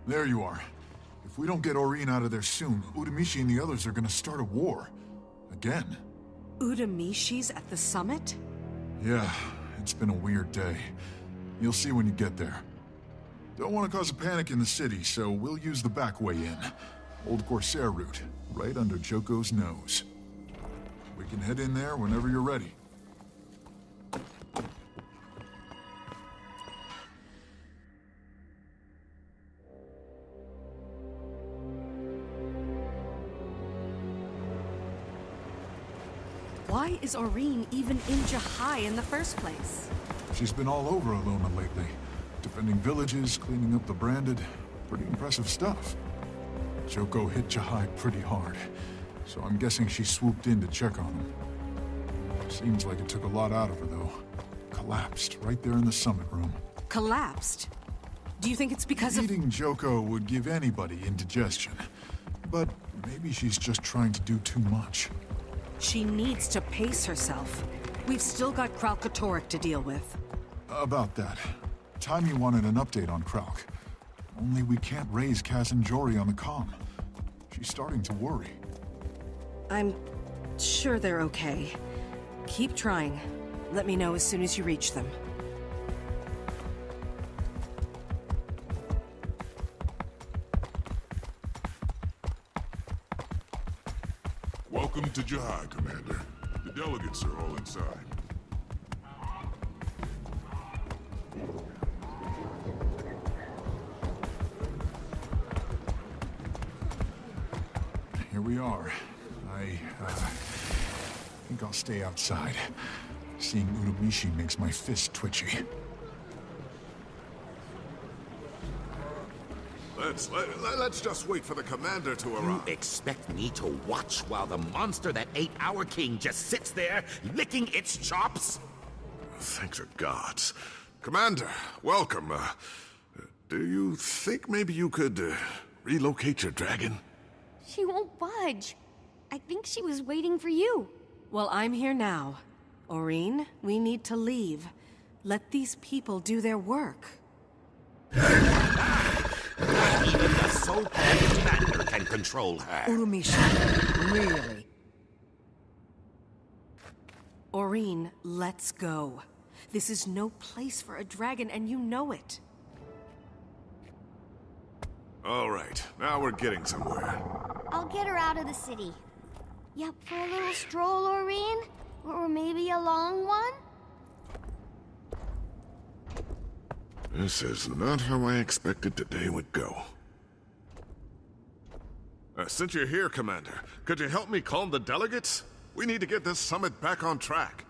There you are. If we don't get Orin out of there soon, Udamishi and the others are gonna start a war. Again. Udamishi's at the summit? Yeah, it's been a weird day. You'll see when you get there. Don't want to cause a panic in the city, so we'll use the back way in. Old Corsair route, right under Joko's nose. We can head in there whenever you're ready. Why is Orin even in Jahai in the first place? She's been all over Elona lately. Defending villages, cleaning up the branded. Pretty impressive stuff. Joko hit Jahai pretty hard, so I'm guessing she swooped in to check on him. Seems like it took a lot out of her, though. Collapsed right there in the summit room. Collapsed? Do you think it's because of— Eating Joko would give anybody indigestion. But maybe she's just trying to do too much. She needs to pace herself. We've still got Kralkatorrik to deal with. About that. Taimi wanted an update on Kralk. Only we can't raise Kaz and Jory on the comm. She's starting to worry. I'm sure they're okay. Keep trying. Let me know as soon as you reach them. Welcome to Jahai, Commander. The delegates are all inside. Here we are. I think I'll stay outside. Seeing Udamishi makes my fist twitchy. Let's just wait for the commander to arrive. You expect me to watch while the monster that ate our king just sits there, licking its chops? Thank the gods. Commander, welcome. Do you think maybe you could relocate your dragon? She won't budge. I think she was waiting for you. Well, I'm here now. Orin, we need to leave. Let these people do their work. Not even the so-called commander can control her. Udamishi, really? Orin, let's go. This is no place for a dragon, and you know it. All right, now we're getting somewhere. I'll get her out of the city. Yep, for a little stroll, Orin? Or maybe a long one? This is not how I expected today would go. Since you're here, Commander, could you help me calm the delegates? We need to get this summit back on track.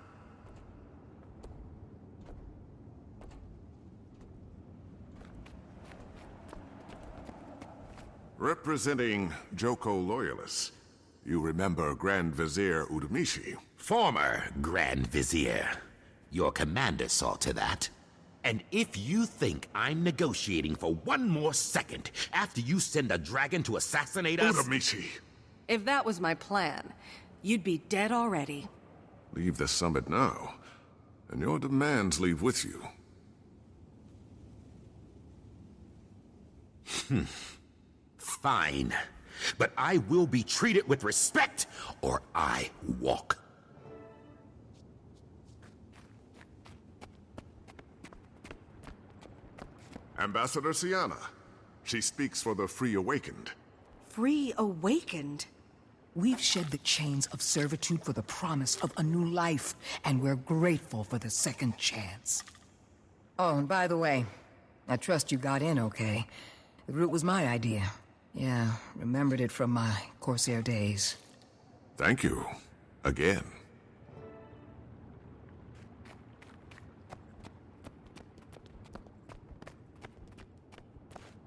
Representing Joko loyalists, you remember Grand Vizier Udamishi? Former Grand Vizier. Your commander saw to that. And if you think I'm negotiating for one more second after you send a dragon to assassinate us— Udamishi! If that was my plan, you'd be dead already. Leave the summit now, and your demands leave with you. Fine. But I will be treated with respect, or I walk. Ambassador Sienna. She speaks for the Free Awakened. Free Awakened? We've shed the chains of servitude for the promise of a new life, and we're grateful for the second chance. Oh, and by the way, I trust you got in okay. The route was my idea. Yeah, remembered it from my Corsair days. Thank you. Again.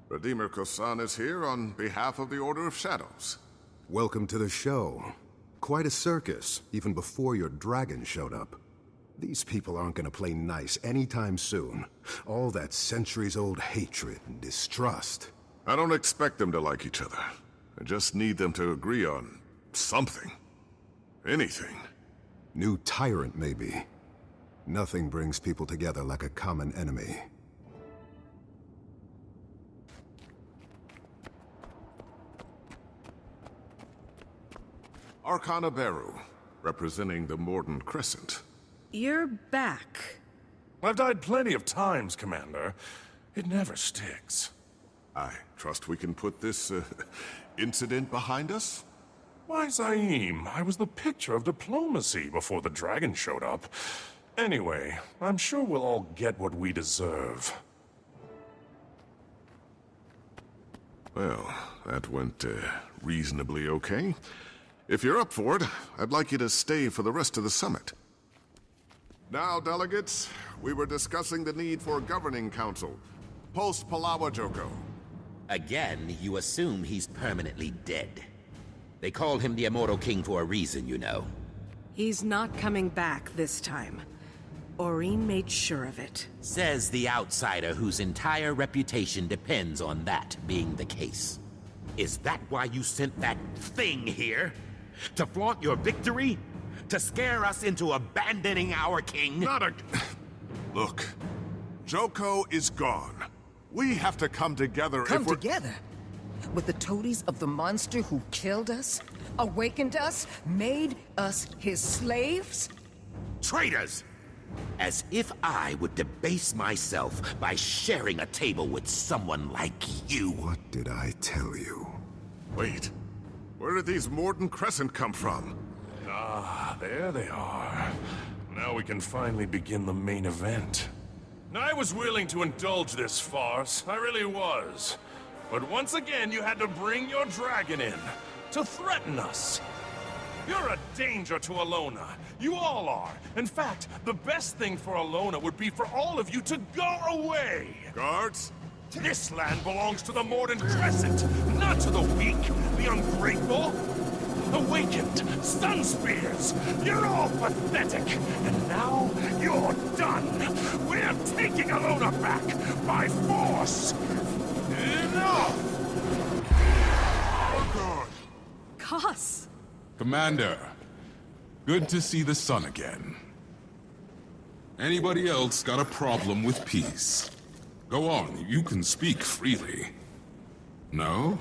Redeemer Kosan is here on behalf of the Order of Shadows. Welcome to the show. Quite a circus, even before your dragon showed up. These people aren't gonna play nice anytime soon. All that centuries-old hatred and distrust. I don't expect them to like each other. I just need them to agree on something. Anything. New tyrant, maybe. Nothing brings people together like a common enemy. Arcana Beru, representing the Morden Crescent. You're back. I've died plenty of times, Commander. It never sticks. I trust we can put this, incident behind us? Why, Zaim, I was the picture of diplomacy before the dragon showed up. Anyway, I'm sure we'll all get what we deserve. Well, that went, reasonably okay. If you're up for it, I'd like you to stay for the rest of the summit. Now, delegates, we were discussing the need for a governing council, post-Palawa Joko. Again, you assume he's permanently dead. They call him the Immortal King for a reason, you know. He's not coming back this time. Aurene made sure of it. Says the outsider whose entire reputation depends on that being the case. Is that why you sent that thing here? To flaunt your victory? To scare us into abandoning our king? Look, Joko is gone. We have to come together Come together? With the toadies of the monster who killed us? Awakened us? Made us his slaves? Traitors! As if I would debase myself by sharing a table with someone like you. What did I tell you? Wait, where did these Morden Crescent come from? Ah, there they are. Now we can finally begin the main event. I was willing to indulge this farce, I really was. But once again, you had to bring your dragon in, to threaten us. You're a danger to Elona. You all are. In fact, the best thing for Elona would be for all of you to go away. Guards? This land belongs to the Morden Crescent, not to the weak, the ungrateful. Awakened, sun spears. You're all pathetic. And now, you're done. We're taking Elona back by force. Enough! Oh, God. Cuss! Commander, good to see the sun again. Anybody else got a problem with peace? Go on, you can speak freely. No?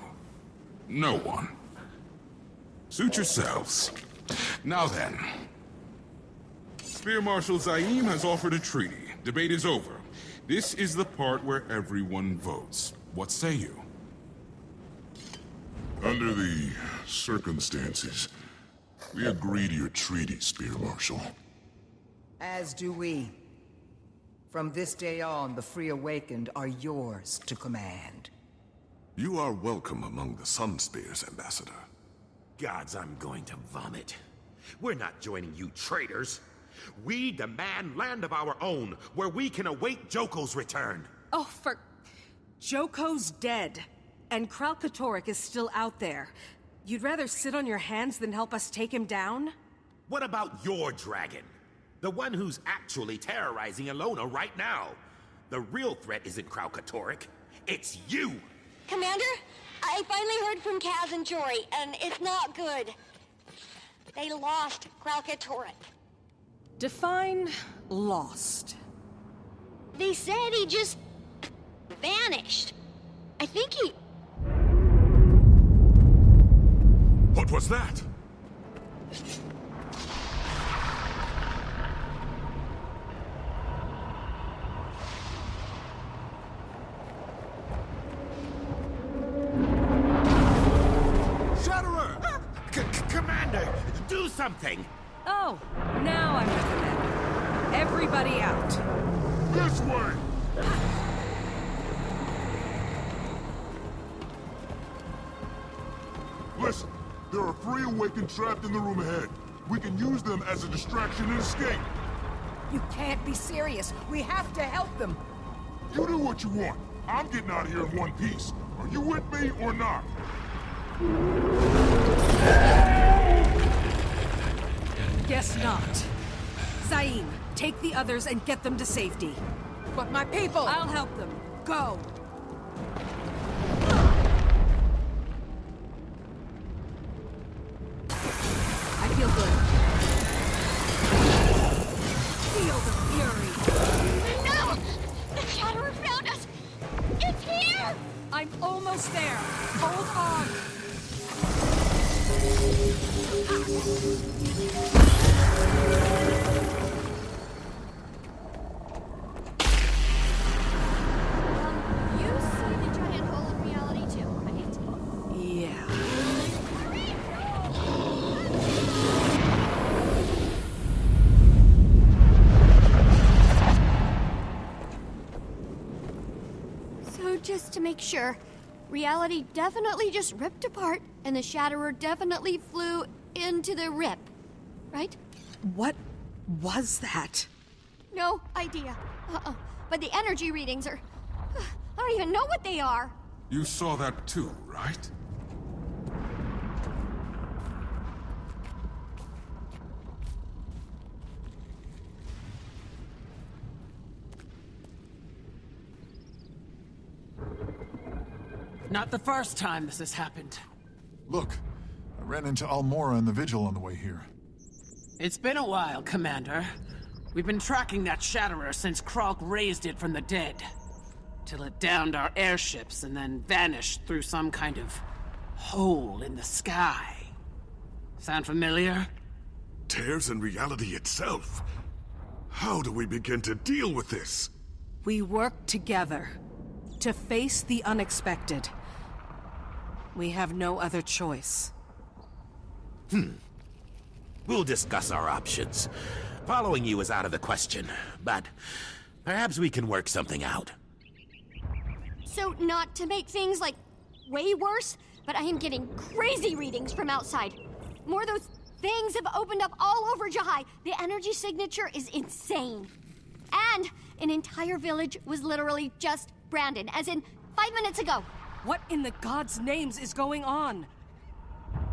No one. Suit yourselves. Now then. Spear Marshal Zaim has offered a treaty. Debate is over. This is the part where everyone votes. What say you? Under the circumstances, we agree to your treaty, Spear Marshal. As do we. From this day on, the Free Awakened are yours to command. You are welcome among the Sun Spears, Ambassador. Gods, I'm going to vomit. We're not joining you traitors. We demand land of our own, where we can await Joko's return. Oh, for... Joko's dead. And Kralkatorrik is still out there. You'd rather sit on your hands than help us take him down? What about your dragon? The one who's actually terrorizing Elona right now. The real threat isn't Kralkatorrik. It's you! Commander, I finally heard from Kaz and Jory, and it's not good. They lost Kralkatorrik. Define lost. They said he just vanished. I think he... What was that? Commander, do something! Oh, now I'm the commander. Everybody out. This way! Listen, there are Free Awakened trapped in the room ahead. We can use them as a distraction and escape. You can't be serious. We have to help them. You do what you want. I'm getting out of here in one piece. Are you with me or not? Guess not. Zaim, take the others and get them to safety. But my people! I'll help them. Go! I feel good. Feel the fury. No! The Shatterer found us! It's here! I'm almost there. Hold on. You see the giant hole in reality too, right? Yeah. So just to make sure, reality definitely just ripped apart, and the Shatterer definitely flew into the rip, right? What was that? No idea. But the energy readings are... I don't even know what they are. You saw that too, right? Not the first time this has happened. Look, I ran into Almora and the Vigil on the way here. It's been a while, Commander. We've been tracking that Shatterer since Kralk raised it from the dead. Till it downed our airships and then vanished through some kind of hole in the sky. Sound familiar? Tears in reality itself. How do we begin to deal with this? We work together to face the unexpected. We have no other choice. We'll discuss our options. Following you is out of the question, but perhaps we can work something out. So not to make things, like, way worse, but I am getting crazy readings from outside. More of those things have opened up all over Jahai. The energy signature is insane. And an entire village was literally just branded, as in 5 minutes ago. What in the gods' names is going on?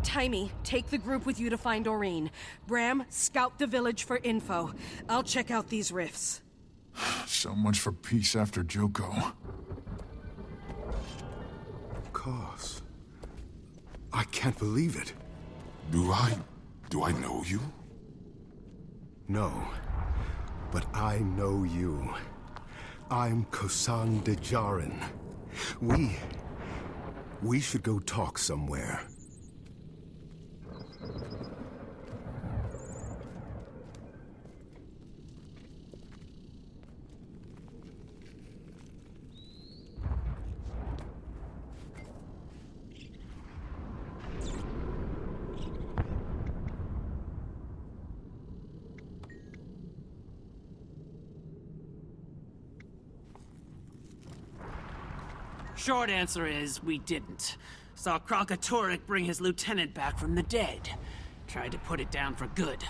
Timey, take the group with you to find Doreen. Bram, scout the village for info. I'll check out these rifts. So much for peace after Joko. Cause. I can't believe it. Do I know you? No. But I know you. I'm Kosan de Jaren. We should go talk somewhere. Short answer is, we didn't. Saw Kralkatorrik bring his lieutenant back from the dead. Tried to put it down for good.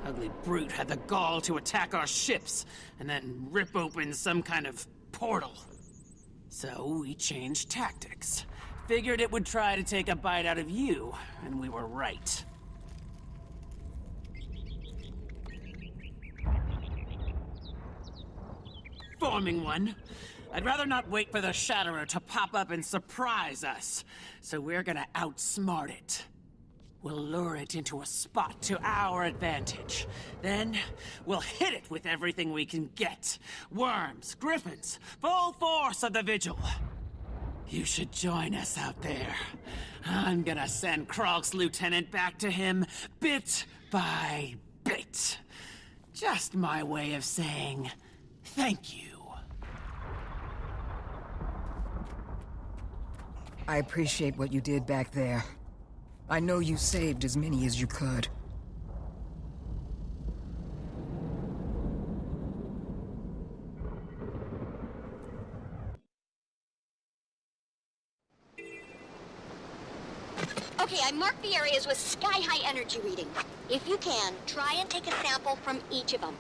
Ugly brute had the gall to attack our ships, and then rip open some kind of portal. So we changed tactics. Figured it would try to take a bite out of you, and we were right. Forming one. I'd rather not wait for the Shatterer to pop up and surprise us, so we're gonna outsmart it. We'll lure it into a spot to our advantage. Then, we'll hit it with everything we can get. Worms, griffins, full force of the Vigil. You should join us out there. I'm gonna send Kralk's lieutenant back to him, bit by bit. Just my way of saying thank you. I appreciate what you did back there. I know you saved as many as you could. Okay, I marked the areas with sky-high energy reading. If you can, try and take a sample from each of them.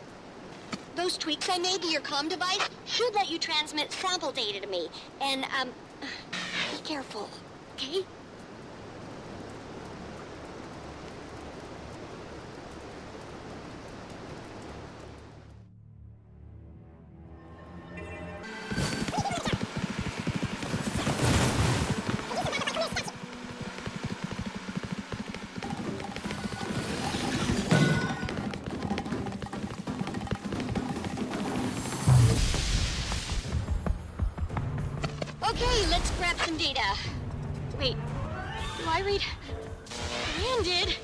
Those tweaks I made to your comm device should let you transmit sample data to me. And, be careful, okay? Okay, let's grab some data. Wait, do I read stranded.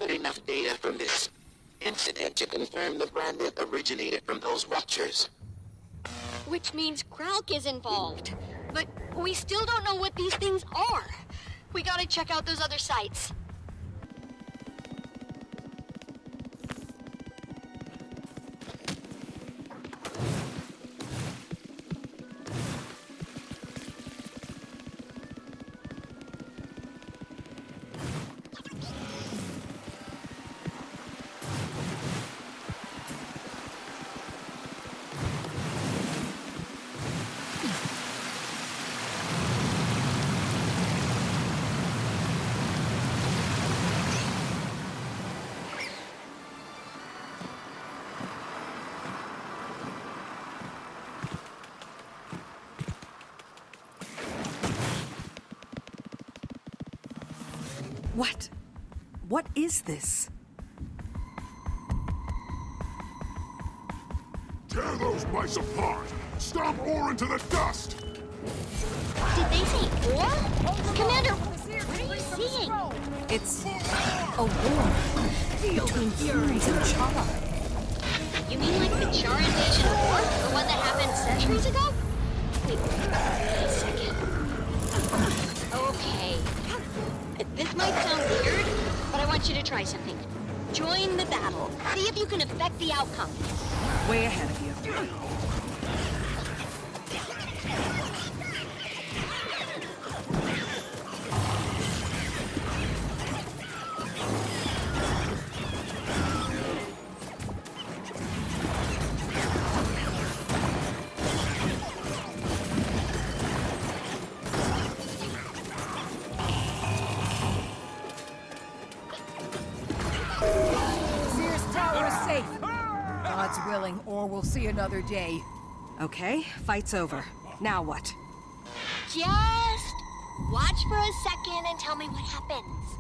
Enough data from this incident to confirm the branded originated from those ruptures. Which means Kralk is involved. But we still don't know what these things are. We gotta check out those other sites. What? What is this? Tear those mice apart! Stomp ore into the dust! Did they say ore? Commander, what are you seeing? It's a war between humans and Chara. You mean like the Char invasion war? The one that happened centuries ago? Wait a second. Okay. This might sound weird, but I want you to try something. Join the battle. See if you can affect the outcome. Way ahead of you. God's willing, or we'll see another day. Okay, fight's over. Now what? Just watch for a second and tell me what happens.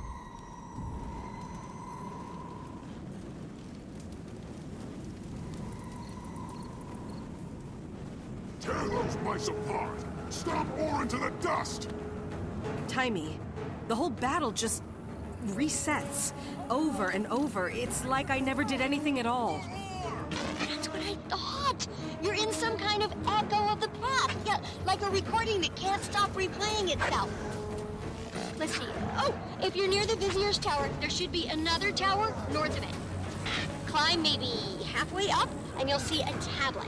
Tear those mice apart! Stomp ore into the dust! Timey, the whole battle just resets over and over. It's like I never did anything at all. That's what I thought. You're in some kind of echo of the past. Yeah, like a recording that can't stop replaying itself. Let's see. Oh, if you're near the Vizier's tower, there should be another tower north of it. Climb maybe halfway up, and you'll see a tablet.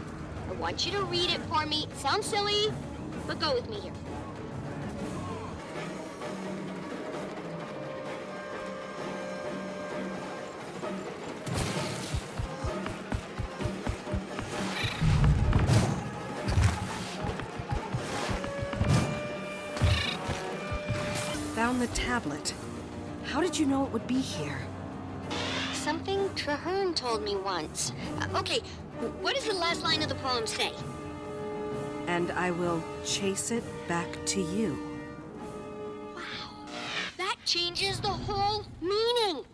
I want you to read it for me. It sounds silly, but go with me here. Found the tablet. How did you know it would be here? Something Traherne told me once. Okay, what does the last line of the poem say? And I will chase it back to you. Wow, that changes the whole meaning.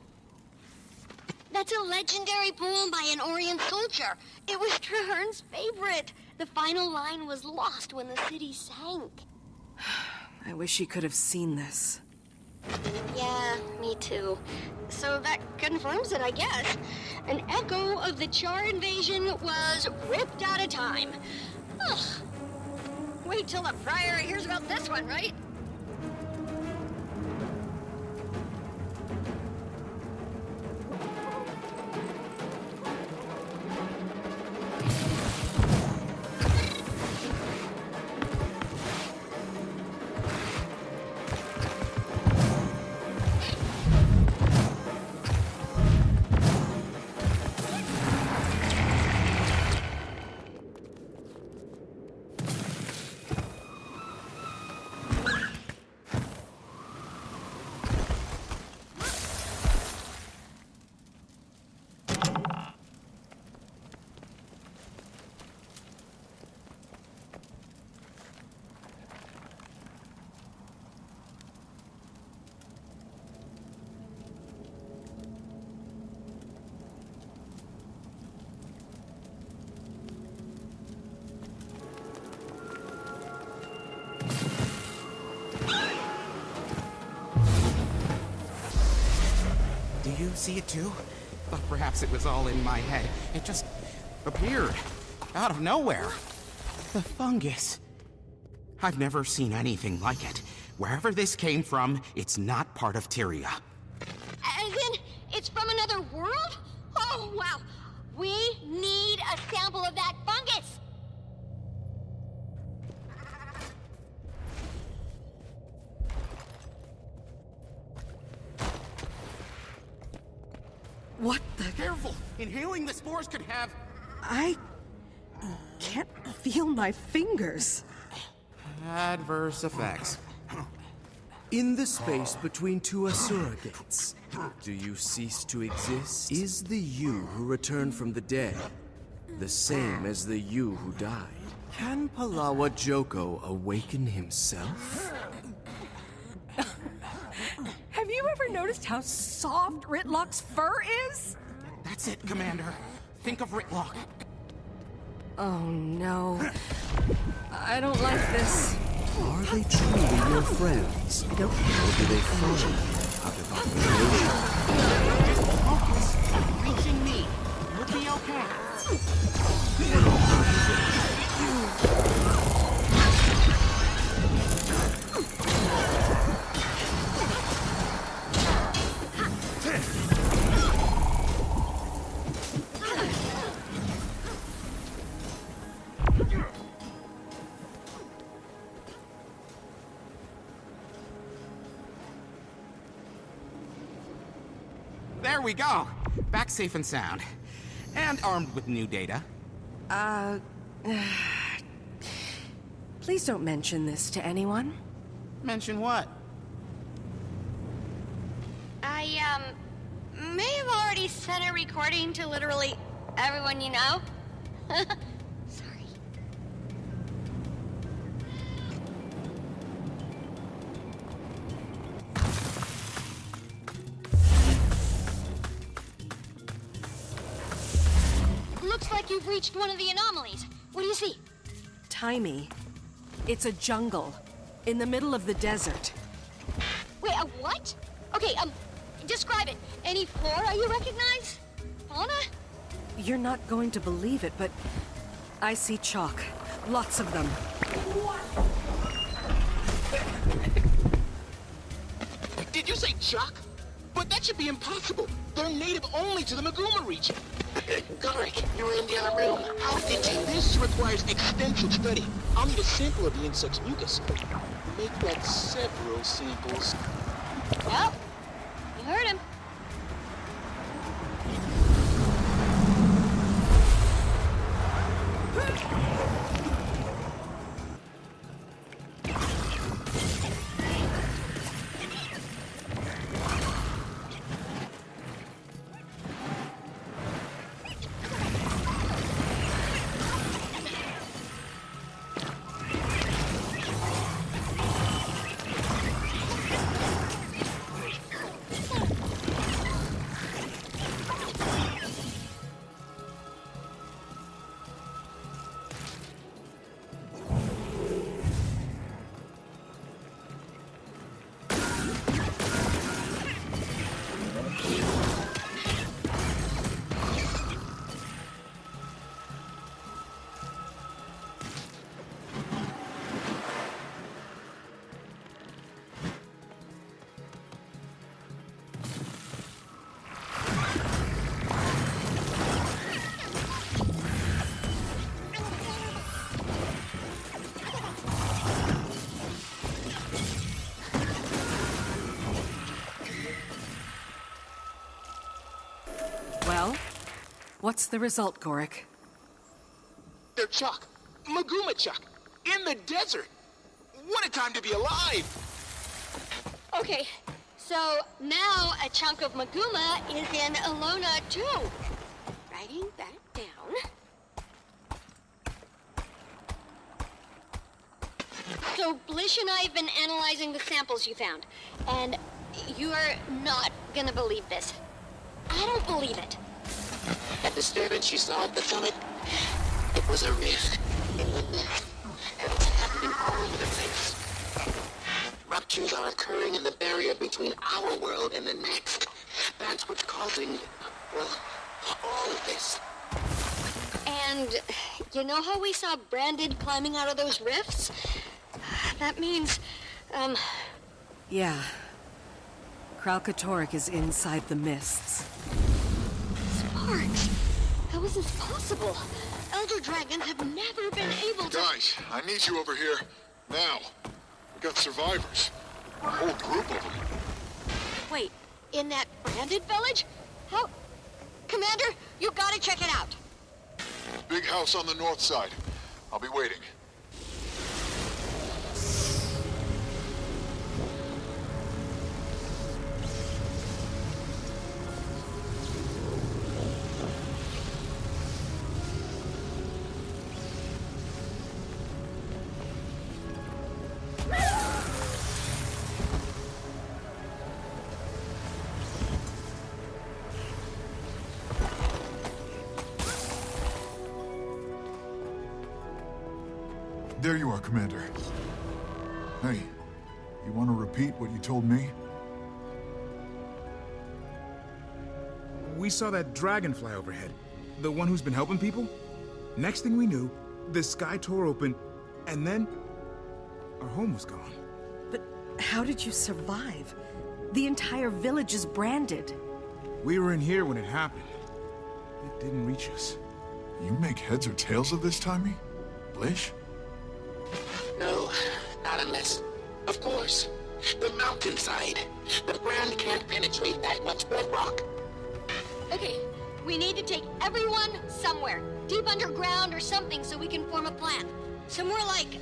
That's a legendary poem by an Orient soldier. It was Traherne's favorite. The final line was lost when the city sank. I wish you could have seen this. Yeah, me too. So that confirms it, I guess. An echo of the Char invasion was ripped out of time. Ugh. Wait till the Friar hears about this one, right? Do you see it too? Thought perhaps it was all in my head. It just appeared out of nowhere. The fungus. I've never seen anything like it. Wherever this came from, it's not part of Tyria. As in, it's from another world? Oh, wow. We need a sample of that fungus. What the? Careful! Inhaling the spores could have... I can't feel my fingers. adverse effects. In the space between two Asura gates, do you cease to exist? Is the you who returned from the dead the same as the you who died? Can Palawa Joko awaken himself? Have you ever noticed how soft Ritlock's fur is? That's it, Commander. Think of Ritlock. Oh no. I don't like this. Are they truly your friends? Nope. Or do they follow out of obligation? Focus. Reaching me. You'll be okay. There we go. Back safe and sound. And armed with new data. Please don't mention this to anyone. Mention what? I, may have already sent a recording to literally everyone you know. Sorry. Looks like you've reached one of the anomalies. What do you see? Timey. It's a jungle. In the middle of the desert. Wait, a what? Okay, describe it. Any flora you recognize? Fauna? You're not going to believe it, but I see chalk. Lots of them. Did you say chalk? But that should be impossible. They're native only to the Maguma region. Garrick, you were in the other room. How did you? This requires extensive study. I'll need a sample of the insect's mucus. Make that several samples. Well, you heard him. Well, what's the result, Gorik? They're chalk. Maguma chalk. In the desert. What a time to be alive! Okay, so now a chunk of Maguma is in Elona too. Writing that down. So Blish and I have been analyzing the samples you found, and you are not gonna believe this. I don't believe it. That disturbance you saw at the summit, it was a rift in the net. And it's happening all over the place. Ruptures are occurring in the barrier between our world and the next. That's what's causing, well, all of this. And you know how we saw Branded climbing out of those rifts? That means, Yeah. Kralkatorrik is inside the mists. Sparks! How is this possible? Elder dragons have never been able to... Guys, I need you over here. Now. We got survivors. A whole group of them. Wait, in that Branded village? How... Commander, you gotta check it out. Big house on the north side. I'll be waiting. There you are, Commander. Hey, you want to repeat what you told me? We saw that dragonfly overhead. The one who's been helping people? Next thing we knew, the sky tore open, and then our home was gone. But how did you survive? The entire village is branded. We were in here when it happened. It didn't reach us. You make heads or tails of this, Timey? Blish? No, not unless... Of course. The mountainside. The brand can't penetrate that much bedrock. Okay, we need to take everyone somewhere. Deep underground or something so we can form a plan. Somewhere like,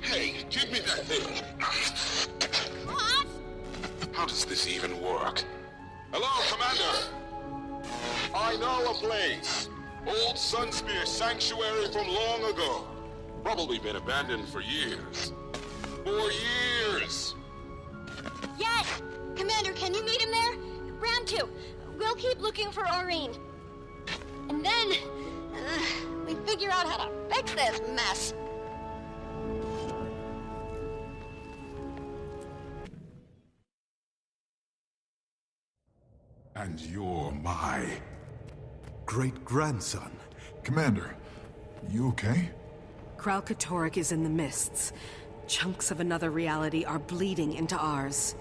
Hey, give me that thing. What? How does this even work? Hello, Commander. I know a place. Old Sunspear Sanctuary from long ago. Probably been abandoned for years. For years! Yes! Commander, can you meet him there? Round 2. We'll keep looking for Aurene. And then, we figure out how to fix this mess. And you're my... great-grandson. Commander, you okay? Kralkatorrik is in the mists. Chunks of another reality are bleeding into ours.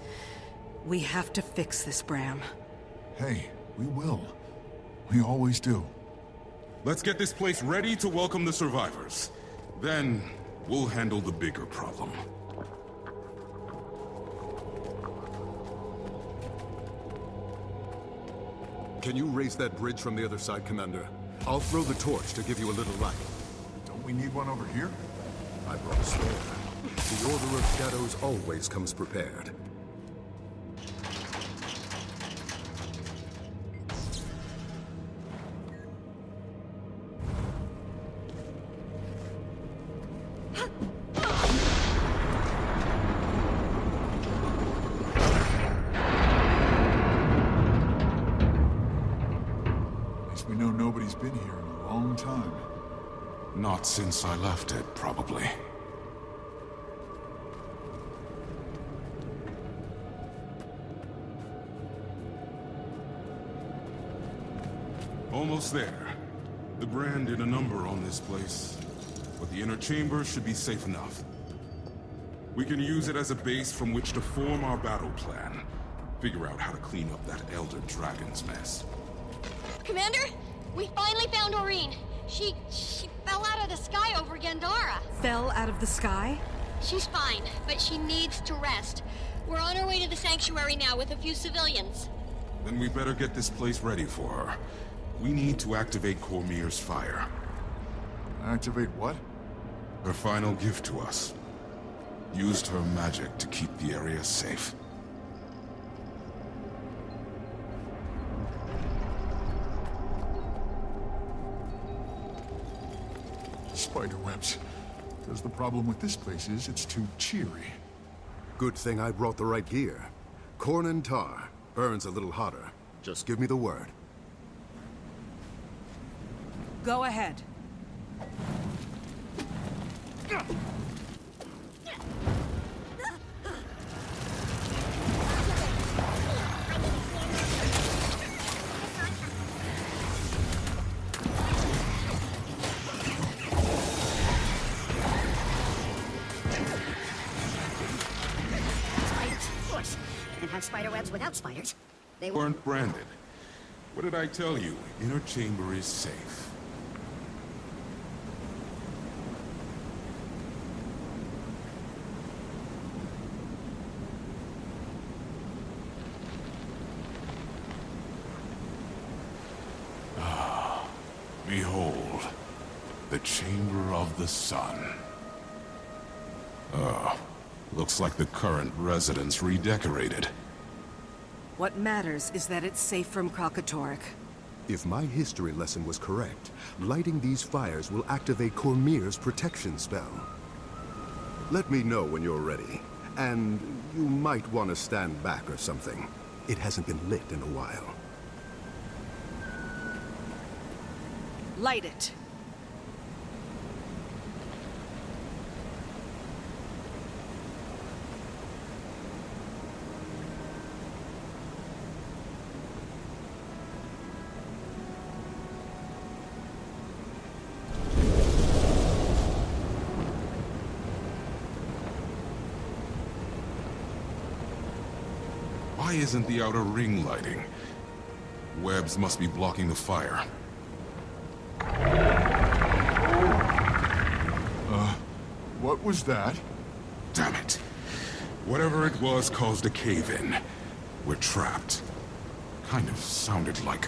We have to fix this, Bram. Hey, we will. We always do. Let's get this place ready to welcome the survivors. Then, we'll handle the bigger problem. Can you raise that bridge from the other side, Commander? I'll throw the torch to give you a little light. Don't we need one over here? I brought a spare. The Order of Shadows always comes prepared. We know nobody's been here in a long time. Not since I left it, probably. Almost there. The brand did a number on this place, but the inner chamber should be safe enough. We can use it as a base from which to form our battle plan. Figure out how to clean up that Elder Dragon's mess. Commander, we finally found Aurene. She fell out of the sky over Gandara. Fell out of the sky? She's fine, but she needs to rest. We're on our way to the sanctuary now with a few civilians. Then we better get this place ready for her. We need to activate Cormier's fire. Activate what? Her final gift to us. Used her magic to keep the area safe. Spiderwebs. Because the problem with this place is it's too cheery. Good thing I brought the right gear. Corn and tar. Burns a little hotter. Just give me the word. Go ahead. and hunt spiderwebs without spiders. They Weren't branded. What did I tell you? Inner chamber is safe. Behold, the Chamber of the Sun. Looks like the current residents redecorated. What matters is that it's safe from Krakatorrik. If my history lesson was correct, lighting these fires will activate Cormier's protection spell. Let me know when you're ready. And you might want to stand back or something. It hasn't been lit in a while. Light it. Why isn't the outer ring lighting? Webs must be blocking the fire. What was that? Damn it. Whatever it was caused a cave-in. We're trapped. Kind of sounded like...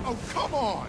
Oh, come on!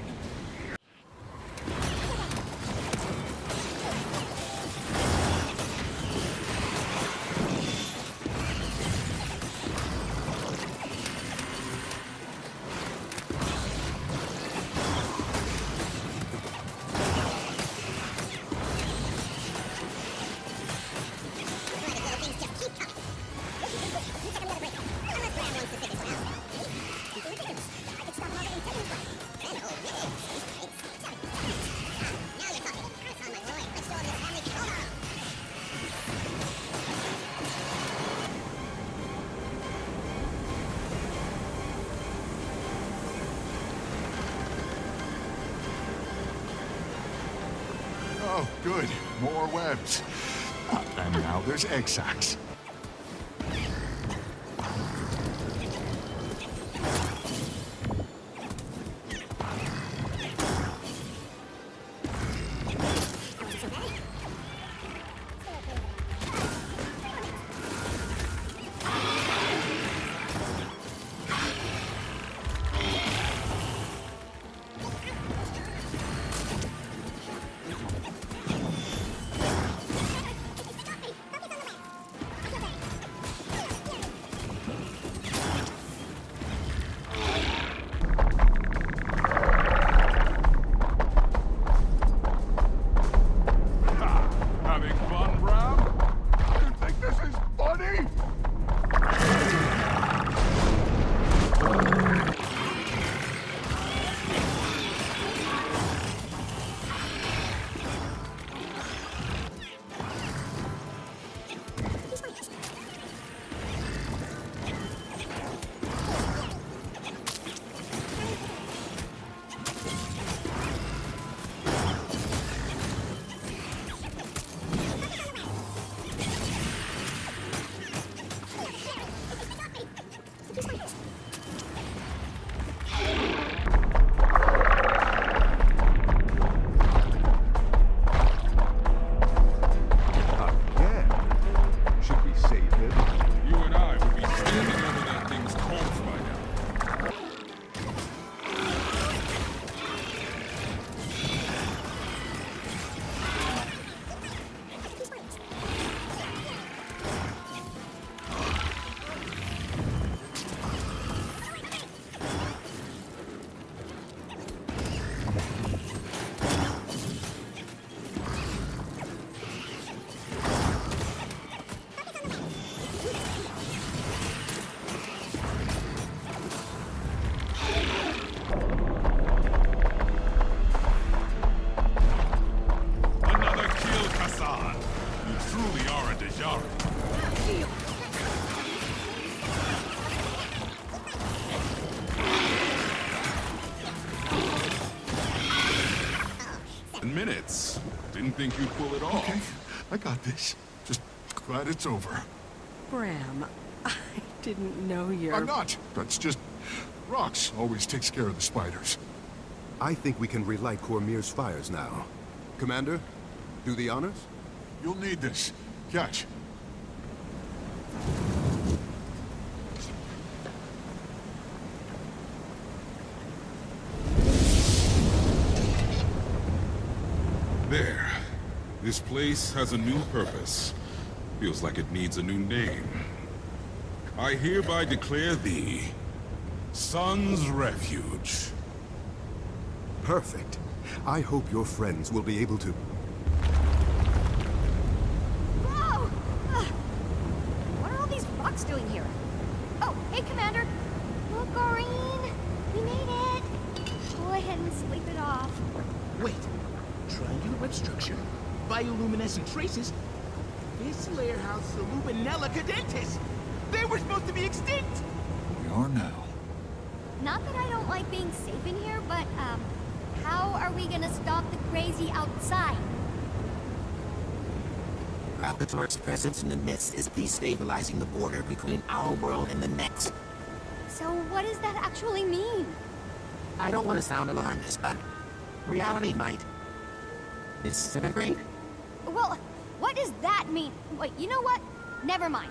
Oh, good. More webs. And now there's egg sacs. Didn't think you'd pull it off. Okay, I got this. Just glad it's over. Bram, I didn't know you're... I'm not. That's just... Rox always takes care of the spiders. I think we can relight Cormier's fires now. Commander, do the honors? You'll need this. Catch. There. This place has a new purpose. Feels like it needs a new name. I hereby declare thee Sun's Refuge. Perfect. I hope your friends will be able to... Whoa! What are all these rocks doing here? Oh, hey, Commander. Look, Aurene. We made it. Go ahead and sleep it off. Wait. Triangular web structure. Bioluminescent traces. This layer housed the Luminella cadentis. They were supposed to be extinct. We are now. Not that I don't like being safe in here, but, how are we gonna stop the crazy outside? Alcator's presence in the mist is destabilizing the border between our world and the next. So what does that actually mean? I don't want to sound alarmist, but reality might disintegrate. Well, what does that mean? Wait, you know what? Never mind.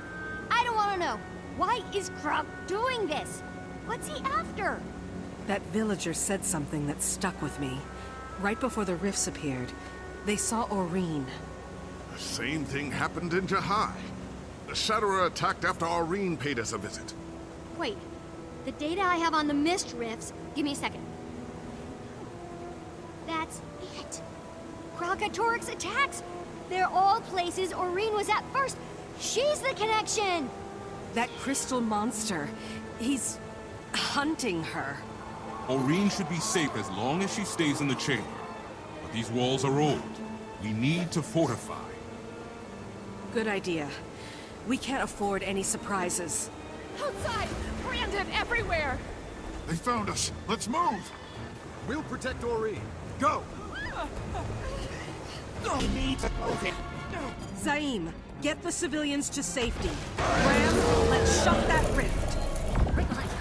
I don't want to know. Why is Krug doing this? What's he after? That villager said something that stuck with me. Right before the rifts appeared, they saw Aurene. The same thing happened in Jahai. The Shatterer attacked after Aurene paid us a visit. Wait, the data I have on the mist rifts... Give me a second. That's it. Krakatorik's attacks! They're all places Aurene was at first. She's the connection! That crystal monster, he's hunting her. Aurene should be safe as long as she stays in the chamber. But these walls are old. We need to fortify. Good idea. We can't afford any surprises. Outside! Branded everywhere! They found us. Let's move. We'll protect Aurene. Go! We need to move it. Zaim, get the civilians to safety. Bram, let's shut that rift. Right behind you.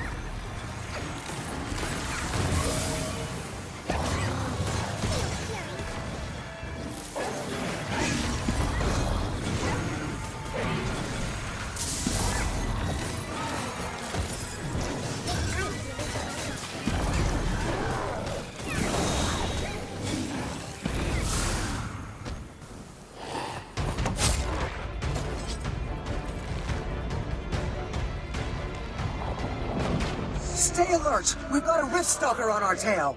Stay alert! We've got a Rift Stalker on our tail!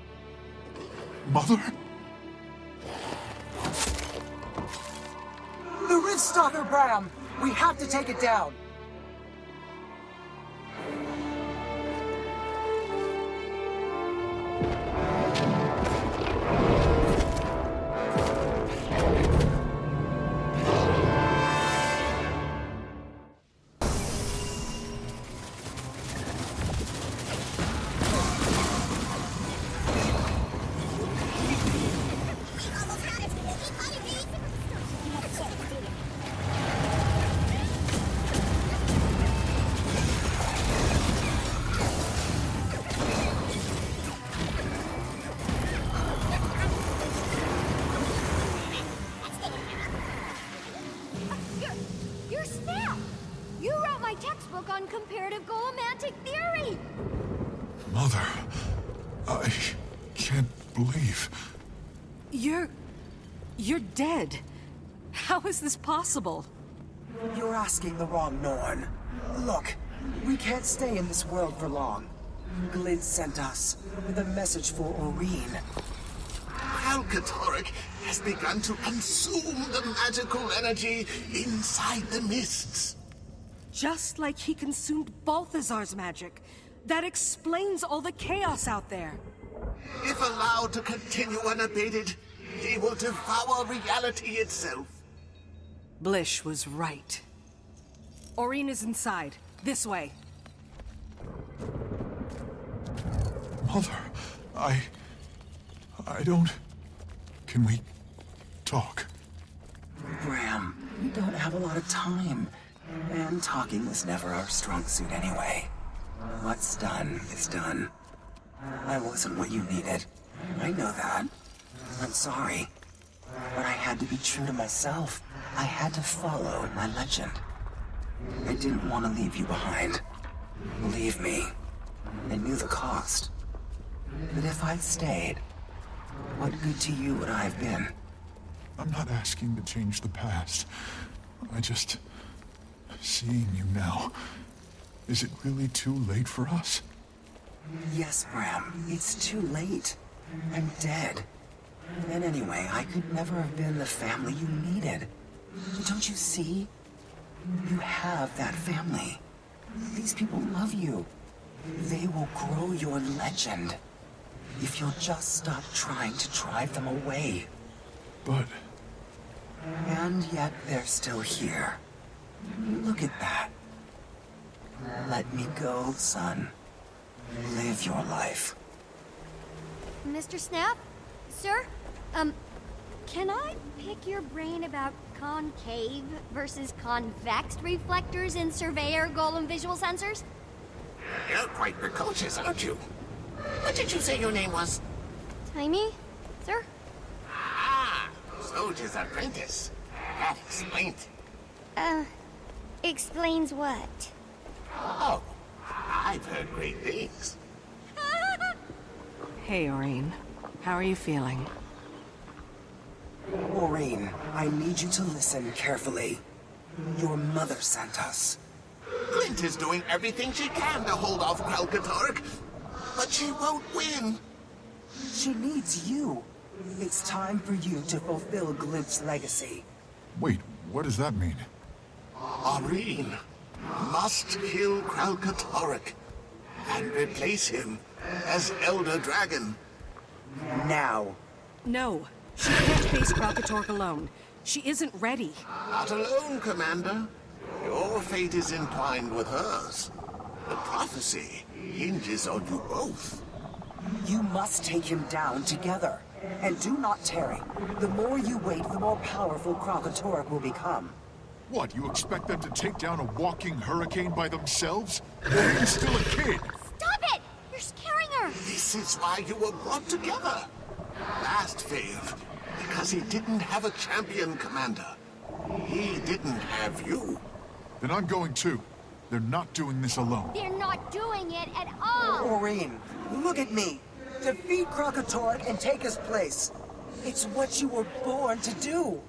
Mother? The Rift Stalker, Bram! We have to take it down! You're Snap! You wrote my textbook on comparative golomantic theory! Mother, I can't believe... You're dead. How is this possible? You're asking the wrong Norn. Look, we can't stay in this world for long. Glid sent us with a message for Aurene. Alcatorik has begun to consume the magical energy inside the mists. Just like he consumed Balthazar's magic. That explains all the chaos out there. If allowed to continue unabated, he will devour reality itself. Blish was right. Aurene is inside. This way. Mother, I don't... Can we talk. Bram, we don't have a lot of time. And talking was never our strong suit anyway. What's done is done. I wasn't what you needed. I know that. I'm sorry. But I had to be true to myself. I had to follow my legend. I didn't want to leave you behind. Believe me, I knew the cost. But if I'd stayed, what good to you would I have been? I'm not asking to change the past. I just... Seeing you now... Is it really too late for us? Yes, Bram. It's too late. I'm dead. And anyway, I could never have been the family you needed. Don't you see? You have that family. These people love you. They will grow your legend. If you'll just stop trying to drive them away. But... And yet they're still here. Look at that. Let me go, son. Live your life. Mr. Snap? Sir? Can I pick your brain about concave versus convex reflectors in Surveyor Golem visual sensors? You're quite precocious, aren't you? What did you say your name was? Timey? Sir? Ah, soldier's apprentice. That explains it. Explains what? Oh, I've heard great things. Hey, Aureen. How are you feeling? Maureen, I need you to listen carefully. Your mother sent us. Glint is doing everything she can to hold off Kralkatork, but she won't win. She needs you. It's time for you to fulfill Glint's legacy. Wait, what does that mean? Aureen must kill Kralkatork and replace him as Elder Dragon. Now. No, she can't face Kralkatork alone. She isn't ready. Not alone, Commander. Your fate is entwined with hers. The prophecy hinges on you both. You must take him down together. And do not tarry. The more you wait, the more powerful Kralkatork will become. What, you expect them to take down a walking hurricane by themselves? Aureen's still a kid! Stop it! You're scaring her! This is why you were brought together. Last failed because he didn't have a champion, Commander. He didn't have you. Then I'm going too. They're not doing this alone. They're not doing it at all! Maureen, look at me. Defeat Kralkatork and take his place. It's what you were born to do.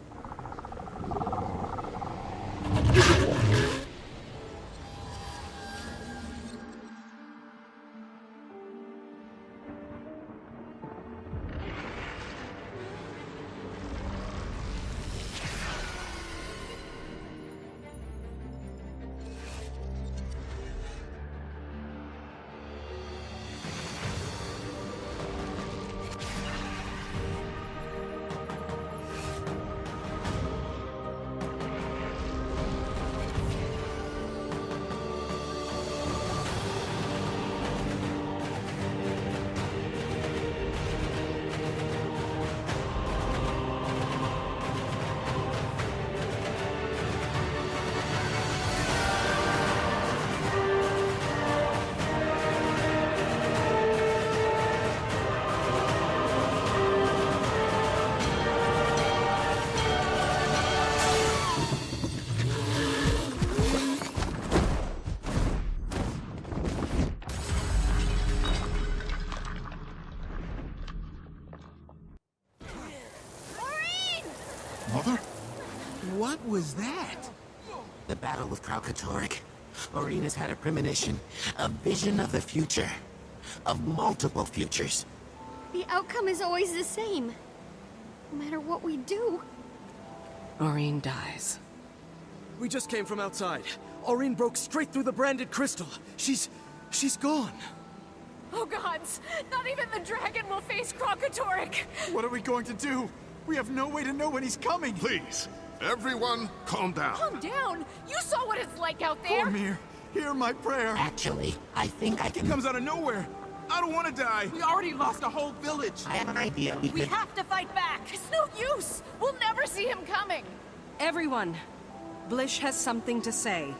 Mother? What was that? The battle with Kralkatork. Aureen has had a premonition, a vision of the future. Of multiple futures. The outcome is always the same. No matter what we do. Aureen dies. We just came from outside. Aureen broke straight through the branded crystal. She's gone. Oh gods! Not even the dragon will face Kralkatork! What are we going to do? We have no way to know when he's coming. Please, everyone, calm down. Calm down! You saw what it's like out there! Cormir, hear my prayer. Actually, I think I can... He comes out of nowhere. I don't want to die. We already lost a whole village. I have an idea. We have to fight back. It's no use. We'll never see him coming. Everyone, Blish has something to say.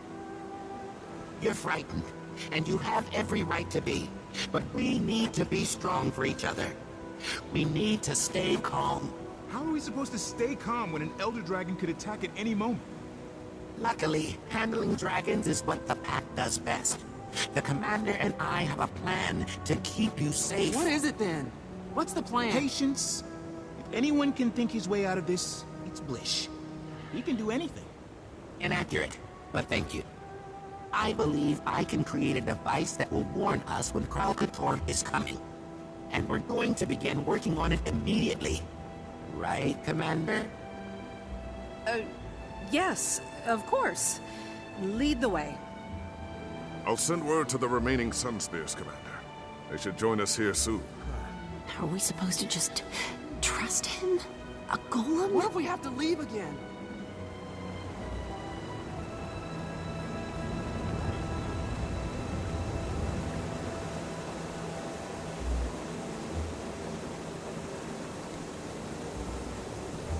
You're frightened, and you have every right to be. But we need to be strong for each other. We need to stay calm. How are we supposed to stay calm when an Elder Dragon could attack at any moment? Luckily, handling dragons is what the pack does best. The commander and I have a plan to keep you safe. What is it then? What's the plan? Patience. If anyone can think his way out of this, it's Blish. He can do anything. Inaccurate, but thank you. I believe I can create a device that will warn us when Kralkator is coming. And we're going to begin working on it immediately. Right, Commander? Yes, of course. Lead the way. I'll send word to the remaining Sun Spears, Commander. They should join us here soon. Are we supposed to just trust him? A golem? What if we have to leave again?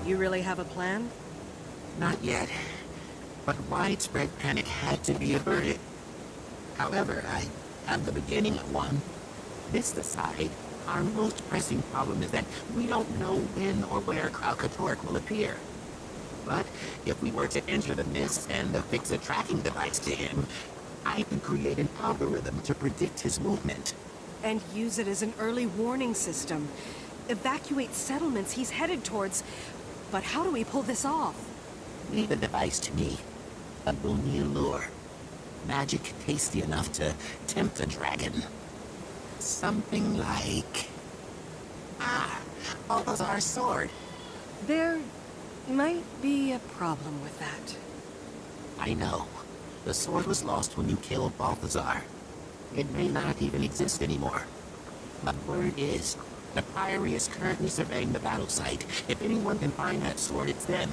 You really have a plan? Not yet. But widespread panic had to be averted. However, I have the beginning of one. This aside, our most pressing problem is that we don't know when or where Kralkatork will appear. But if we were to enter the mist and affix a tracking device to him, I could create an algorithm to predict his movement. And use it as an early warning system. Evacuate settlements he's headed towards. But how do we pull this off? Leave the device to me. A boomy lure. Magic tasty enough to tempt a dragon. Something like... Balthazar's sword. There might be a problem with that. I know. The sword was lost when you killed Balthazar. It may not even exist anymore. But word is, the Priory is currently surveying the battle site. If anyone can find that sword, it's them.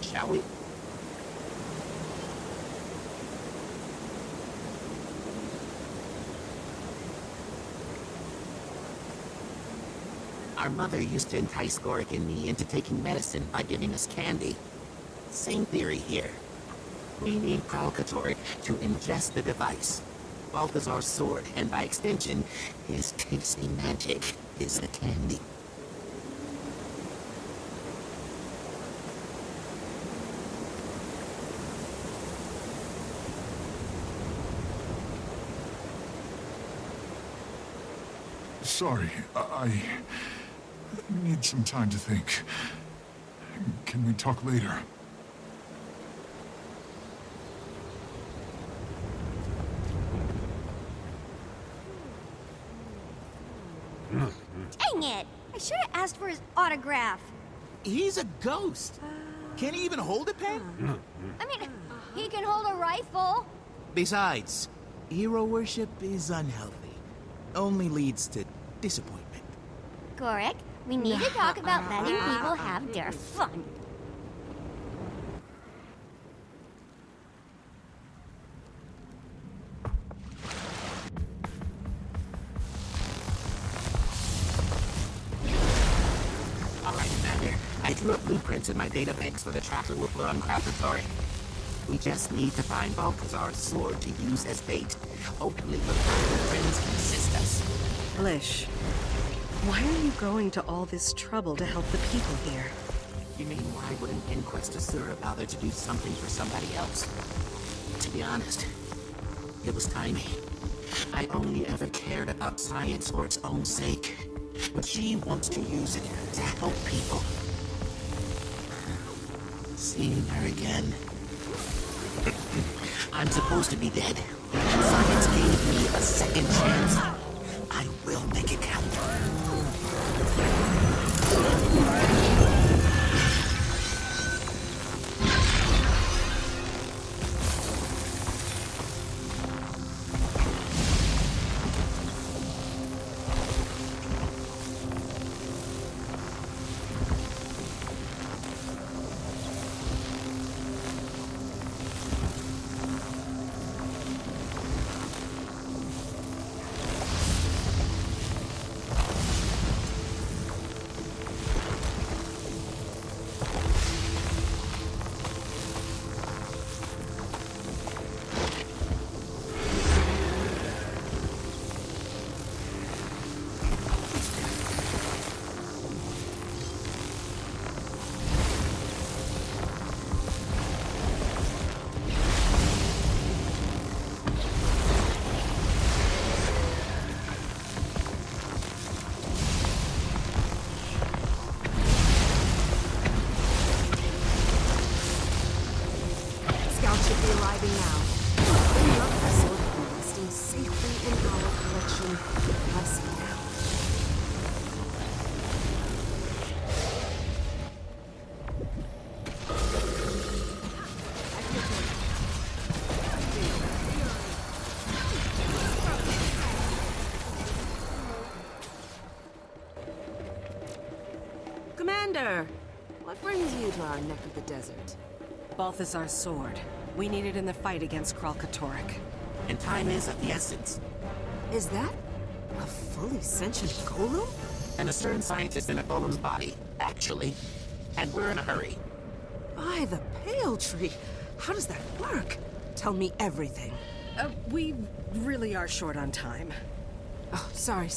Shall we? Our mother used to entice Gorik and me into taking medicine by giving us candy. Same theory here. We need Kralkator to ingest the device. Balthazar's sword, and by extension, his tasty magic, is the candy. Sorry, I need some time to think. Can we talk later? Dang it! I should have asked for his autograph. He's a ghost. Can't he even hold a pen? I mean, he can hold a rifle. Besides, hero worship is unhealthy. Only leads to disappointment. Gorik, we need to talk about letting people have their fun. Alright, Commander. I drew up blueprints in my databanks for the tracker we'll put on Kralkator. We just need to find Balthazar's sword to use as bait. Hopefully the friends can assist us. Blish, why are you going to all this trouble to help the people here? You mean why would an inquest Asura bother to do something for somebody else? To be honest, it was timing. I only ever cared about science for its own sake. But she wants to use it to help people. Seeing her again. I'm supposed to be dead. Science gave me a second chance. I will make it count. should be arriving now. Bring up the sword and resting safely in our collection. Bless me now. Commander, what brings you to our neck of the desert? Balthazar's sword. We need it in the fight against Kralkatorrik. And time is of the essence. Is that a fully sentient golem? And a certain scientist in a golem's body, actually. And we're in a hurry. By the pale tree! How does that work? Tell me everything. We really are short on time. Oh, sorry.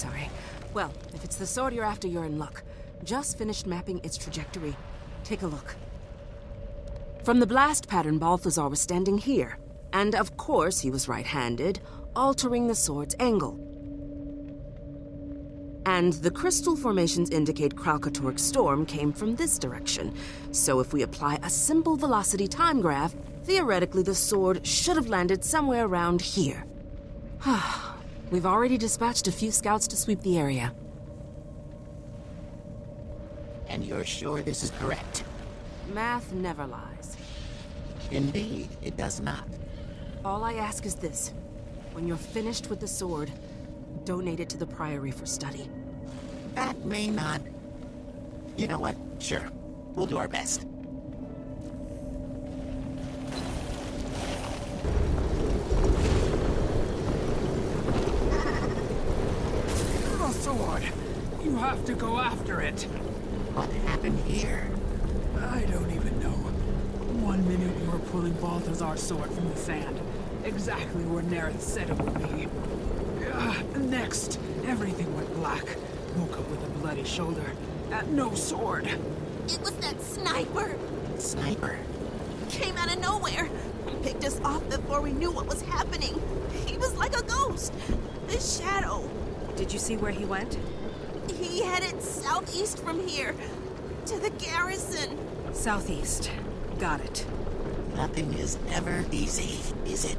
Well, if it's the sword you're after, you're in luck. Just finished mapping its trajectory. Take a look. From the blast pattern, Balthazar was standing here. And of course, he was right-handed, altering the sword's angle. And the crystal formations indicate Kralkatorrik's storm came from this direction. So if we apply a simple velocity time graph, theoretically the sword should have landed somewhere around here. We've already dispatched a few scouts to sweep the area. And you're sure this is correct? Math never lies. Indeed, it does not. All I ask is this. When you're finished with the sword, donate it to the Priory for study. That may not... You know what? Sure. We'll do our best. The sword! You have to go after it! What happened here? I don't even know. 1 minute we were pulling Balthazar's sword from the sand. Exactly where Nerith said it would be. Next, everything went black. Woke up with a bloody shoulder. No sword. It was that sniper! Sniper? Came out of nowhere. Picked us off before we knew what was happening. He was like a ghost. A shadow. Did you see where he went? He headed southeast from here. To the garrison. Southeast. Got it. Nothing is ever easy, is it?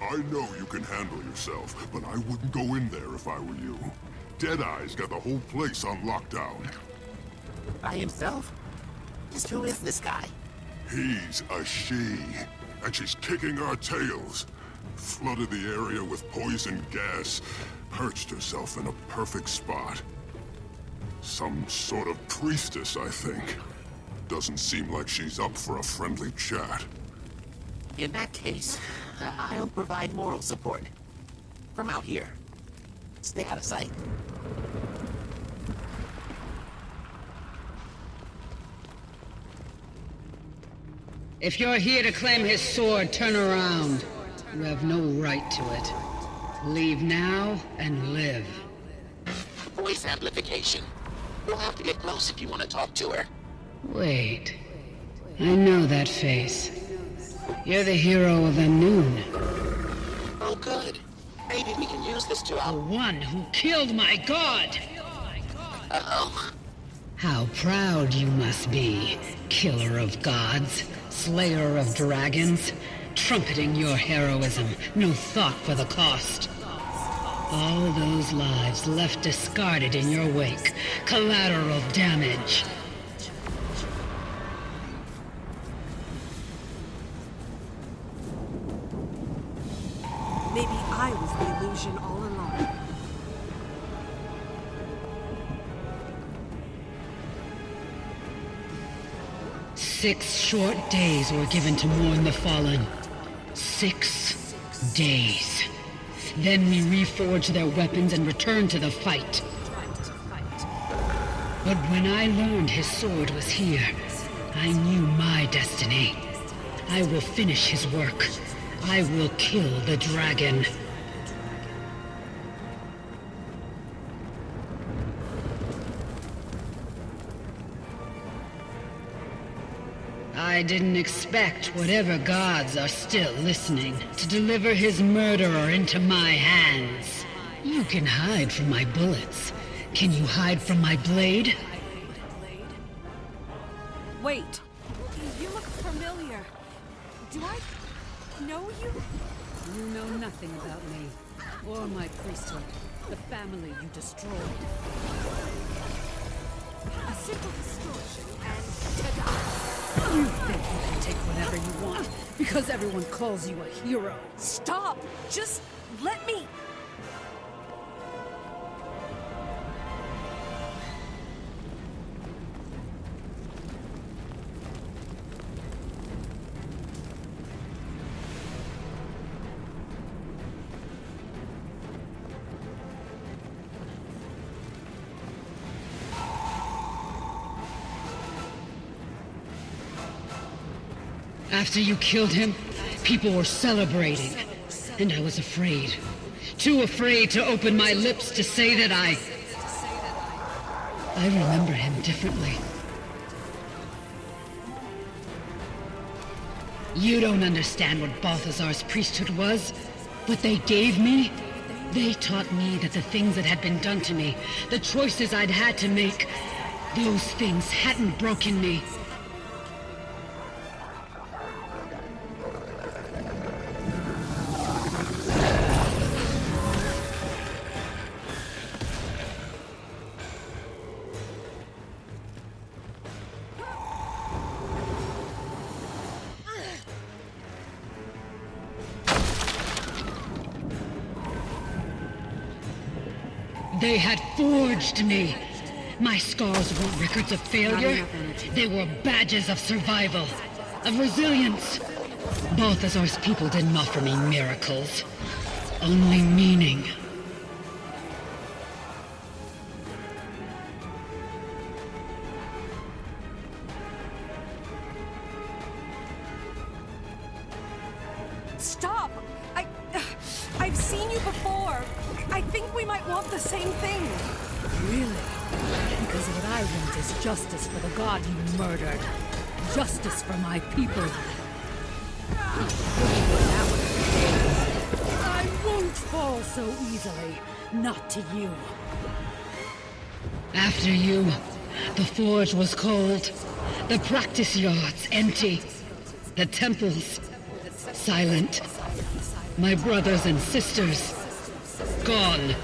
I know you can handle yourself, but I wouldn't go in there if I were you. Deadeye's got the whole place on lockdown. By himself? Just who is this guy? He's a she, and she's kicking our tails. Flooded the area with poison gas, perched herself in a perfect spot. Some sort of priestess, I think. Doesn't seem like she's up for a friendly chat. In that case, I'll provide moral support. From out here. Stay out of sight. If you're here to claim his sword, turn around. You have no right to it. Leave now and live. Voice amplification. You'll have to get close if you want to talk to her. Wait. I know that face. You're the hero of Anun. Oh, good. Maybe we can use this to The one who killed my god! Uh-oh. How proud you must be, killer of gods, slayer of dragons, trumpeting your heroism, no thought for the cost. All those lives left discarded in your wake, collateral damage. Maybe I was the illusion all along. 6 short days were given to mourn the fallen. 6 days. Then we reforged their weapons and returned to the fight. But when I learned his sword was here, I knew my destiny. I will finish his work. I will kill the dragon. I didn't expect whatever gods are still listening to deliver his murderer into my hands. You can hide from my bullets. Can you hide from my blade? Wait. You look familiar. Do I know you? You know nothing about me, or my priesthood, the family you destroyed. A simple distortion and ta-da! You think you can take whatever you want, because everyone calls you a hero. Stop! Just let me... After you killed him, people were celebrating, and I was afraid. Too afraid to open my lips to say that I remember him differently. You don't understand what Balthazar's priesthood was. What they gave me? They taught me that the things that had been done to me, the choices I'd had to make, those things hadn't broken me. They had forged me. My scars weren't records of failure. They were badges of survival, of resilience. Balthazar's people didn't offer me miracles, only meaning. Stop! I've seen you before. I think we might want the same thing. Really? Because what I want is justice for the god you murdered. Justice for my people. I won't fall so easily. Not to you. After you, the forge was cold. The practice yards empty. The temples silent. My brothers and sisters gone.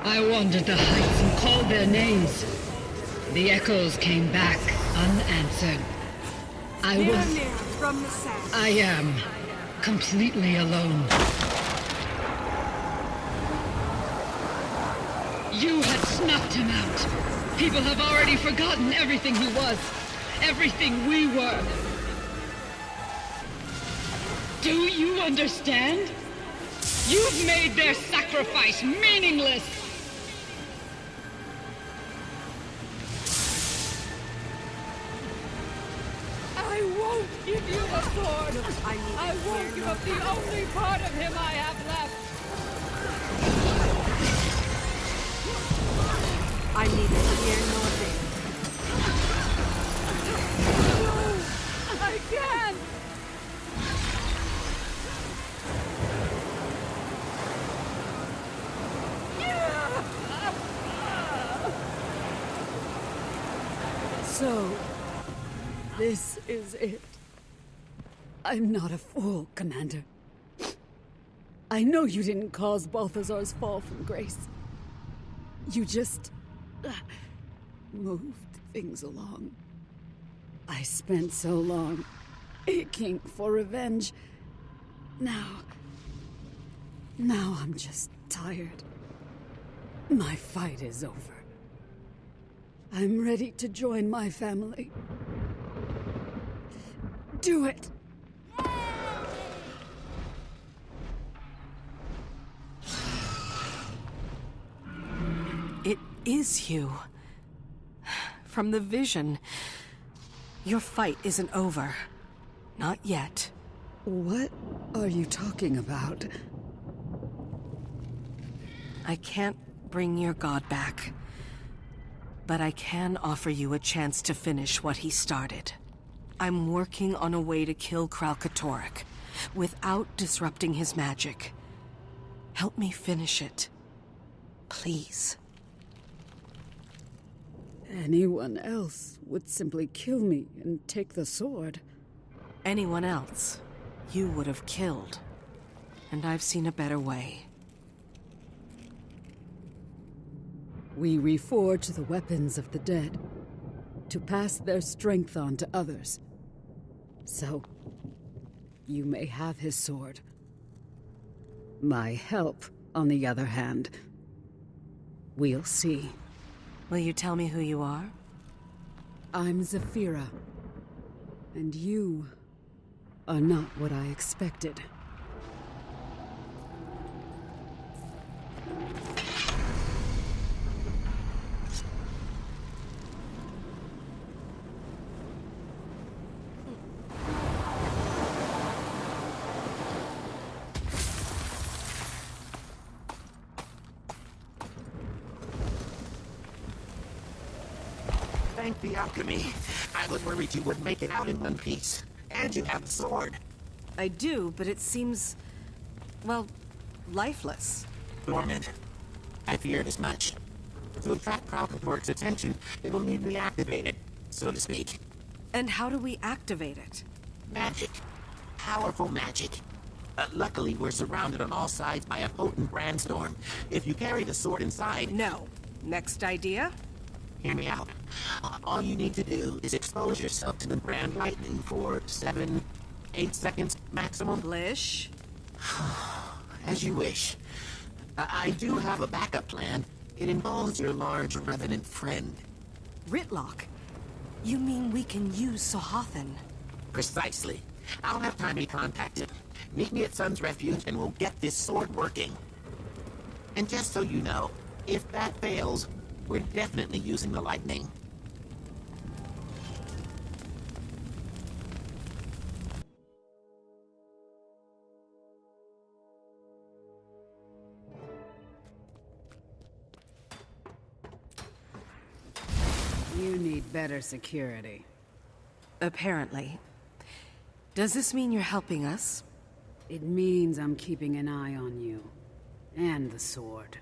I wandered the heights and called their names. The echoes came back unanswered. From the south. I am completely alone. You had snuffed him out. People have already forgotten everything he was, everything we were. Do you understand? You've made their sacrifice meaningless! I won't give you the sword! I won't give up the only part of him I have left! I neither here nor there. No! I can't! So, this is it. I'm not a fool, Commander. I know you didn't cause Balthazar's fall from grace. You just moved things along. I spent so long aching for revenge. Now I'm just tired. My fight is over. I'm ready to join my family. Do it! It is you. From the vision. Your fight isn't over. Not yet. What are you talking about? I can't bring your god back. But I can offer you a chance to finish what he started. I'm working on a way to kill Kralkatorrik without disrupting his magic. Help me finish it. Please. Anyone else would simply kill me and take the sword. Anyone else, you would have killed. And I've seen a better way. We reforge the weapons of the dead to pass their strength on to others. So, you may have his sword. My help, on the other hand, we'll see. Will you tell me who you are? I'm Zafira. And you are not what I expected. Thank the alchemy. I was worried you would make it out in one piece. And you have the sword. I do, but it seems, well, lifeless. Dormant. I feared as much. To attract Kralkatorrik's attention, it will need reactivated, so to speak. And how do we activate it? Magic. Powerful magic. Luckily, we're surrounded on all sides by a potent brandstorm. If you carry the sword inside... No. Next idea? Hear me out. All you need to do is expose yourself to the brand lightning for 7, 8 seconds maximum. Lish? As you wish. I do have a backup plan. It involves your large revenant friend. Ritlock? You mean we can use Sohathan? Precisely. I'll have time to contact him. Meet me at Sun's Refuge and we'll get this sword working. And just so you know, if that fails, we're definitely using the lightning. You need better security. Apparently. Does this mean you're helping us? It means I'm keeping an eye on you. And the sword.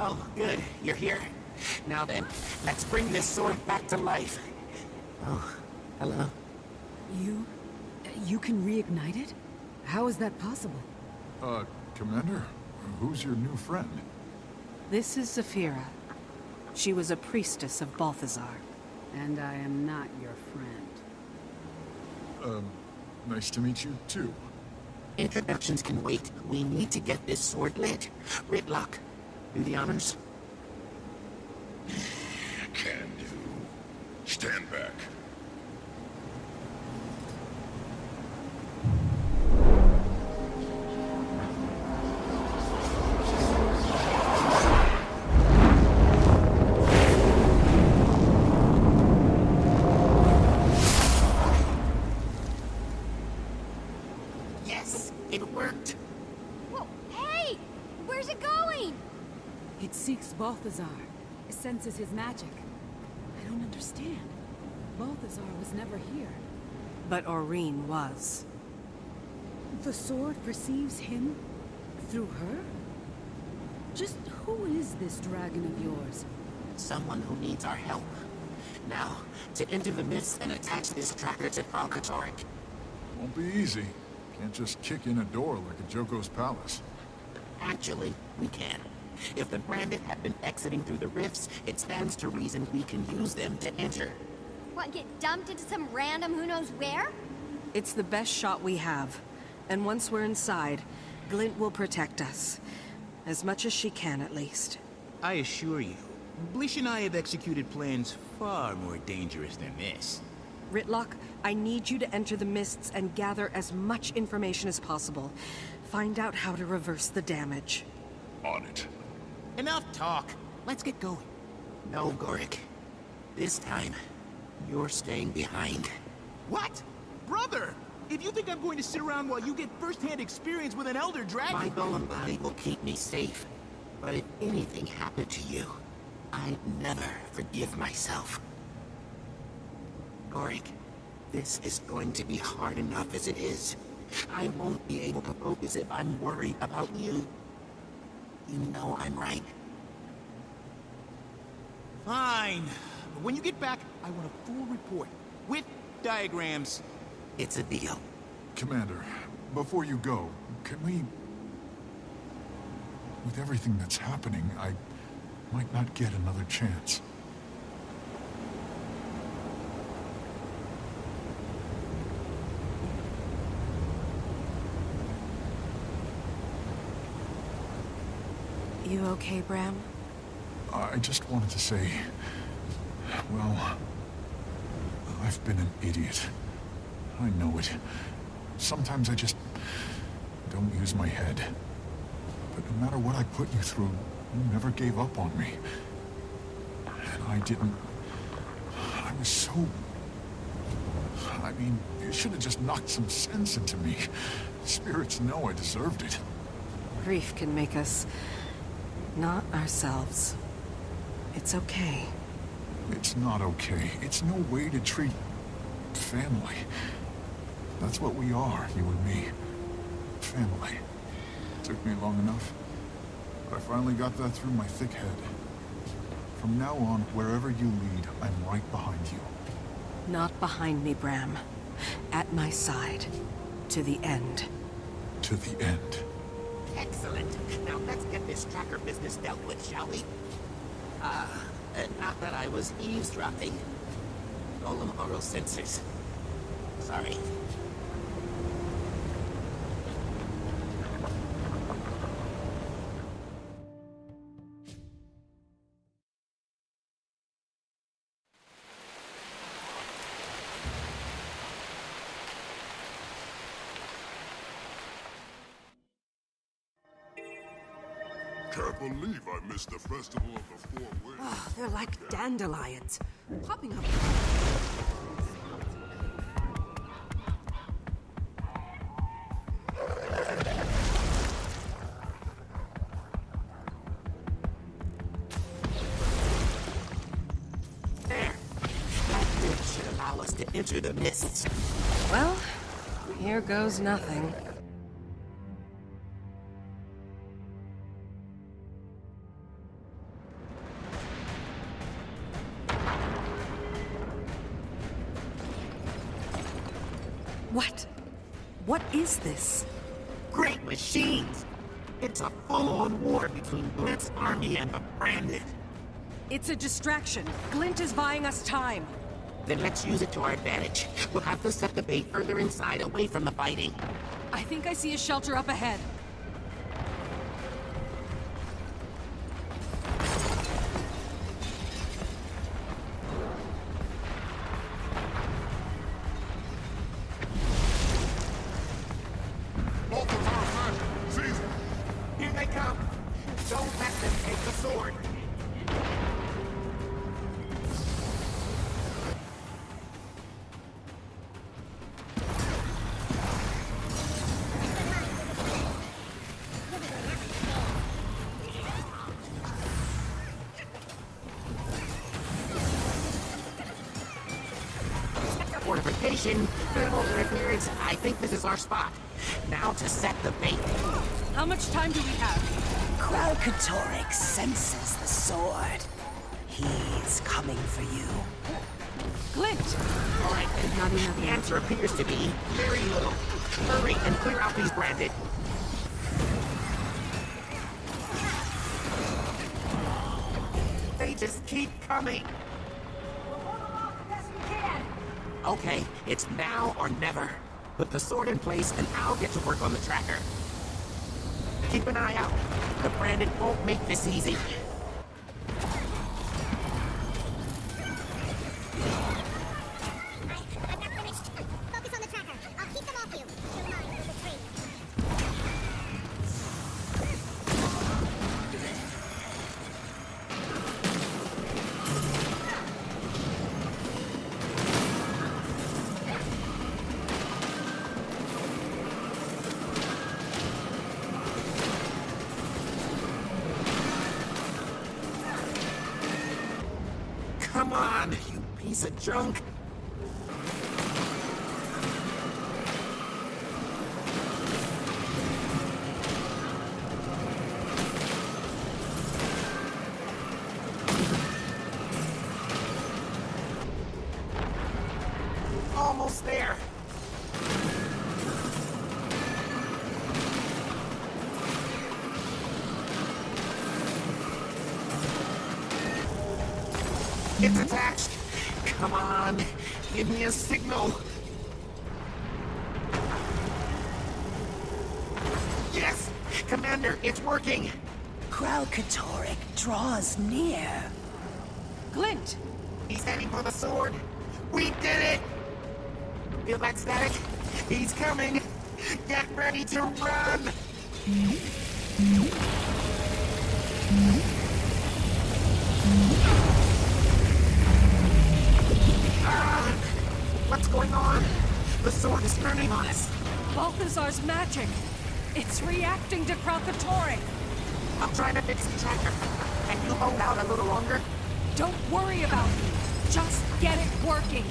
Oh, good. You're here. Now then, let's bring this sword back to life. Oh, hello. You can reignite it? How is that possible? Commander? Who's your new friend? This is Zafira. She was a priestess of Balthazar. And I am not your friend. Nice to meet you, too. Introductions can wait. We need to get this sword lit. Ritlock, do the honors. Can do. Stand back. Yes, it worked. Whoa, hey! Where's it going? It seeks Balthazar. It senses his magic. I don't understand. Balthazar was never here. But Aurene was. The sword perceives him through her? Just who is this dragon of yours? Someone who needs our help. Now, to enter the mist and attach this tracker to Kralkatorrik. Won't be easy. Can't just kick in a door like a Joko's palace. Actually, we can. If the Branded have been exiting through the rifts, it stands to reason we can use them to enter. What, get dumped into some random who knows where? It's the best shot we have. And once we're inside, Glint will protect us. As much as she can, at least. I assure you, Bleach and I have executed plans far more dangerous than this. Ritlock, I need you to enter the mists and gather as much information as possible. Find out how to reverse the damage. On it. Enough talk. Let's get going. No, Gorik. This time, you're staying behind. What? Brother! If you think I'm going to sit around while you get first-hand experience with an Elder Dragon... My golem body will keep me safe. But if anything happened to you, I'd never forgive myself. Gorik, this is going to be hard enough as it is. I won't be able to focus if I'm worried about you. You know I'm right. Fine. But when you get back, I want a full report. With diagrams. It's a deal. Commander, before you go, can we... With everything that's happening, I might not get another chance. You okay, Bram? I just wanted to say... Well... I've been an idiot. I know it. Sometimes I just... don't use my head. But no matter what I put you through, you never gave up on me. And I didn't... I was so... I mean, you should have just knocked some sense into me. Spirits know I deserved it. Grief can make us... not ourselves. It's okay. It's not okay. It's no way to treat... family. That's what we are, you and me. Family. Took me long enough, but I finally got that through my thick head. From now on, wherever you lead, I'm right behind you. Not behind me, Bram. At my side. To the end. To the end. Excellent. Now let's get this tracker business dealt with, shall we? Not that I was eavesdropping. Golem oral sensors. Sorry. Can't believe I missed the Festival of the Four Winds. Oh, they're like dandelions, popping up. There. That bridge should allow us to enter the mists. Well, here goes nothing. What? What is this? Great machines! It's a full-on war between Glint's army and the Branded. It's a distraction. Glint is buying us time. Then let's use it to our advantage. We'll have to set the bait further inside, away from the fighting. I think I see a shelter up ahead. Here they come! Don't let them take the sword! Fortification, thermal interference. I think this is our spot. Now to set the bait. How much time do we have? Kralkatorrik senses the sword. He's coming for you. Glint! All right, Not enough. the answer appears to be very little. Hurry and clear out these branded. They just keep coming. Okay, it's now or never. Put the sword in place and I'll get to work on the tracker. Keep an eye out. The branded won't make this easy. Come on, you piece of junk! Almost there! It's attached! Come on, give me a signal! Yes! Commander, it's working! Kralkatorrik draws near. Glint! He's heading for the sword! We did it! Feel that static? He's coming! Get ready to run! What's going on? The sword is turning on us. Balthazar's magic. It's reacting to Kralkatorrik. I'm trying to fix the tracker. Can you hold out a little longer? Don't worry about me. Just get it working.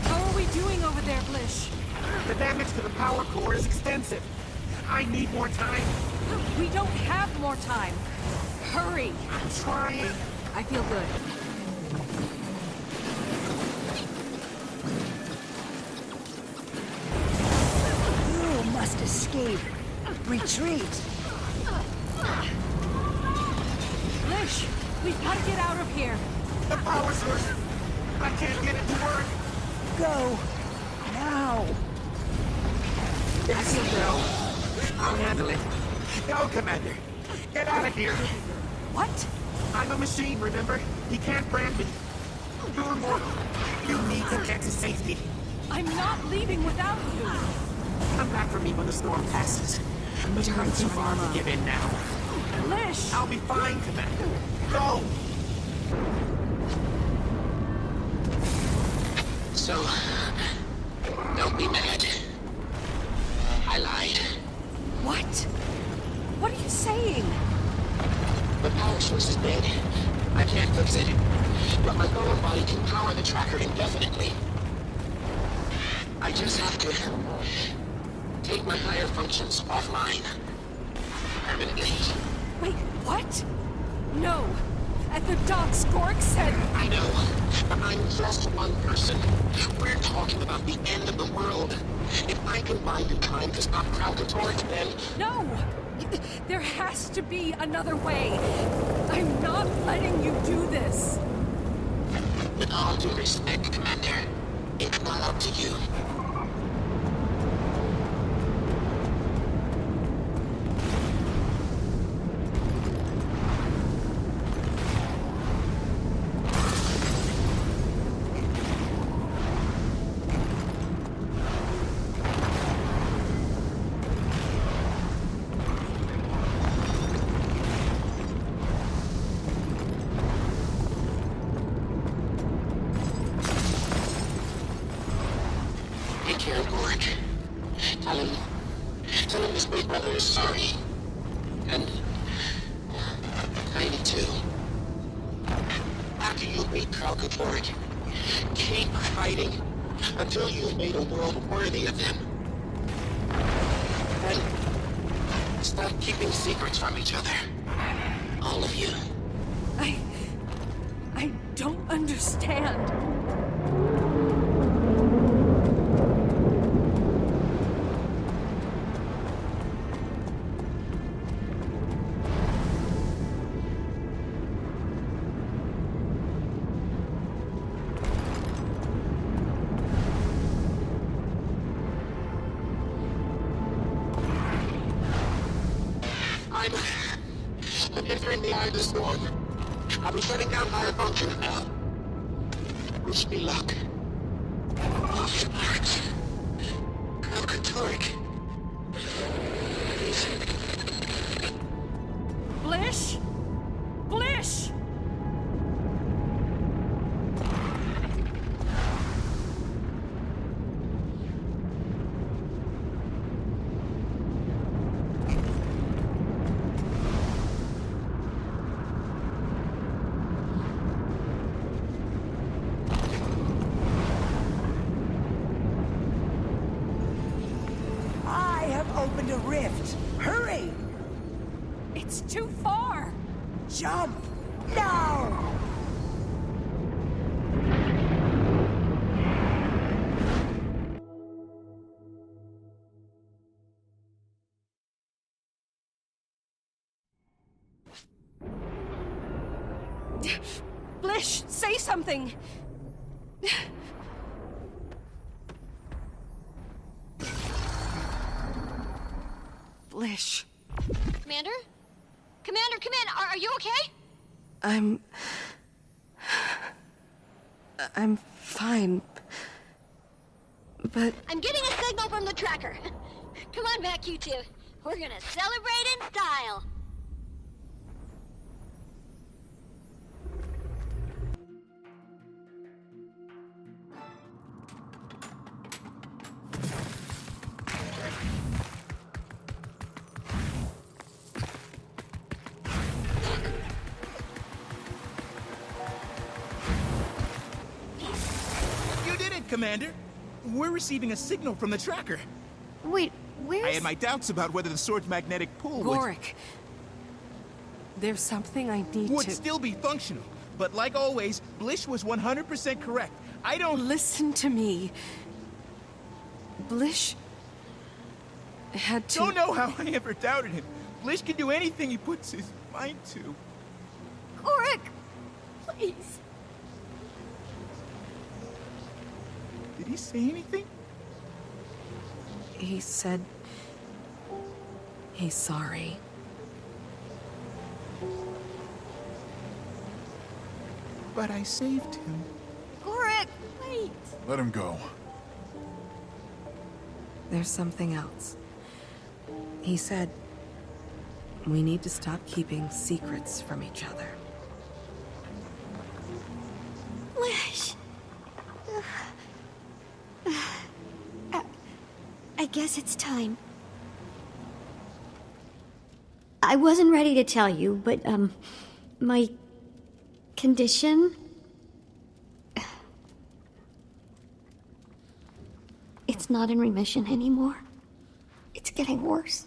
How are we doing over there, Blish? The damage to the power core is extensive. I need more time. We don't have more time. Hurry. I'm trying. I feel good. You must escape. Retreat. Blish, we've got to get out of here. The power source. I can't get it to work. Go. Now. Yes, no. I'll handle it. Go, Commander. Get out of here. What? I'm a machine, remember? He can't brand me. You're mortal. You need to get to safety. I'm not leaving without you. Come back for me when the storm passes. But I'm too far to give in now. Blish! I'll be fine, Commander. Go! So, don't be mad. I lied. What? What are you saying? The power source is dead. I can't fix it. But my lower body can power the tracker indefinitely. I just have to take my higher functions offline. Permanently. Wait, what? No. At the docks, Gork said... I know, but I'm just one person. We're talking about the end of the world. If I can buy you time to stop Kralkatorrik, then... No! There has to be another way. I'm not letting you do this. With all due respect, Commander, it's not up to you. Take care of Gork. Tell him his big brother is sorry. And Tiny too. After you beat Kralkatorrik, keep fighting until you've made a world worthy of them. Stop keeping secrets from each other. All of you. I don't understand. I'm entering the eye of the storm. I'll be shutting down fire function now. Wish me luck. Off your marks. Calcatoric. Blish? Blish! I have opened a rift. Hurry! It's too far! Jump! Now! Blish, say something! Blish. Commander? Commander, are you okay? I'm fine. But I'm getting a signal from the tracker. Come on back, you two. We're gonna celebrate in style. You did it, Commander. We're receiving a signal from the tracker. Wait, where's... I had my doubts about whether the sword's magnetic pull Gorik, there's something I need would to... still be functional. But like always, Blish was 100% correct. I don't... Listen to me. Blish had to... Don't know how I ever doubted him. Blish can do anything he puts his mind to. Gorik, please. Did he say anything? He said... he's sorry. But I saved him. Gorik, wait. Let him go. There's something else. He said... we need to stop keeping secrets from each other. Blish. I guess it's time. I wasn't ready to tell you, but, my condition... it's not in remission anymore. It's getting worse.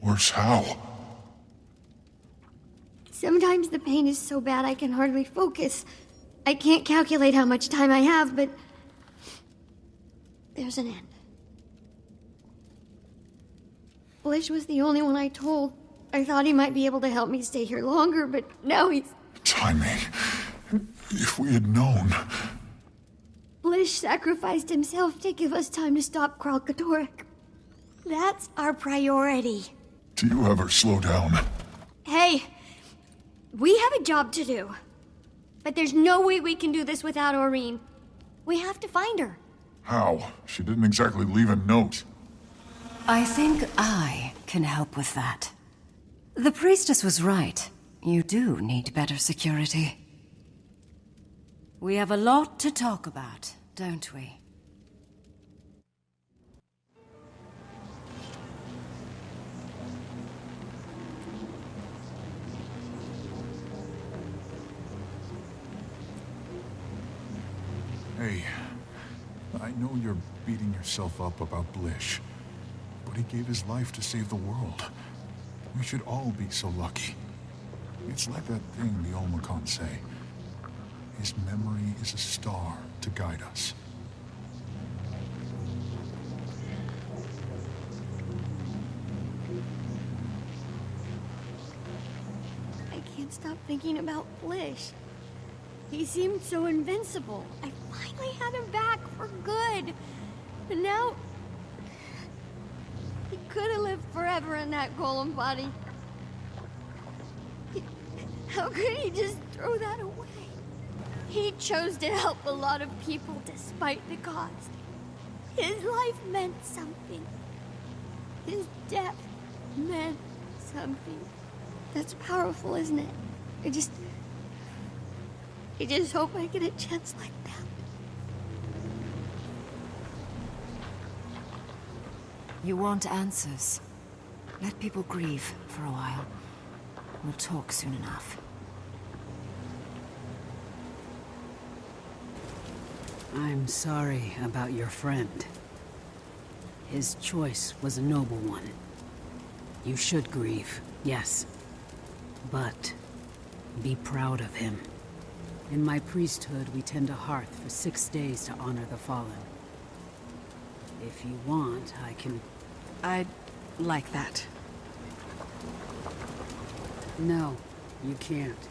Worse how? Sometimes the pain is so bad I can hardly focus. I can't calculate how much time I have, but... there's an end. Blish was the only one I told. I thought he might be able to help me stay here longer, but now he's... Timing. If we had known... Blish sacrificed himself to give us time to stop Kralkatorek. That's our priority. Do you ever slow down? Hey, we have a job to do. But there's no way we can do this without Aureen. We have to find her. How? She didn't exactly leave a note. I think I can help with that. The priestess was right. You do need better security. We have a lot to talk about, don't we? Hey, I know you're beating yourself up about Blish, but he gave his life to save the world. We should all be so lucky. It's like that thing the Olmecon say. His memory is a star to guide us. I can't stop thinking about Flish. He seemed so invincible. I finally had him back for good. And now... he could have lived forever in that golem body. How could he just throw that away? He chose to help a lot of people despite the cost. His life meant something. His death meant something. That's powerful, isn't it? I just hope I get a chance like that. You want answers. Let people grieve for a while. We'll talk soon enough. I'm sorry about your friend. His choice was a noble one. You should grieve, yes. But be proud of him. In my priesthood, we tend a hearth for 6 days to honor the fallen. If you want, I can... I'd like that. No, you can't.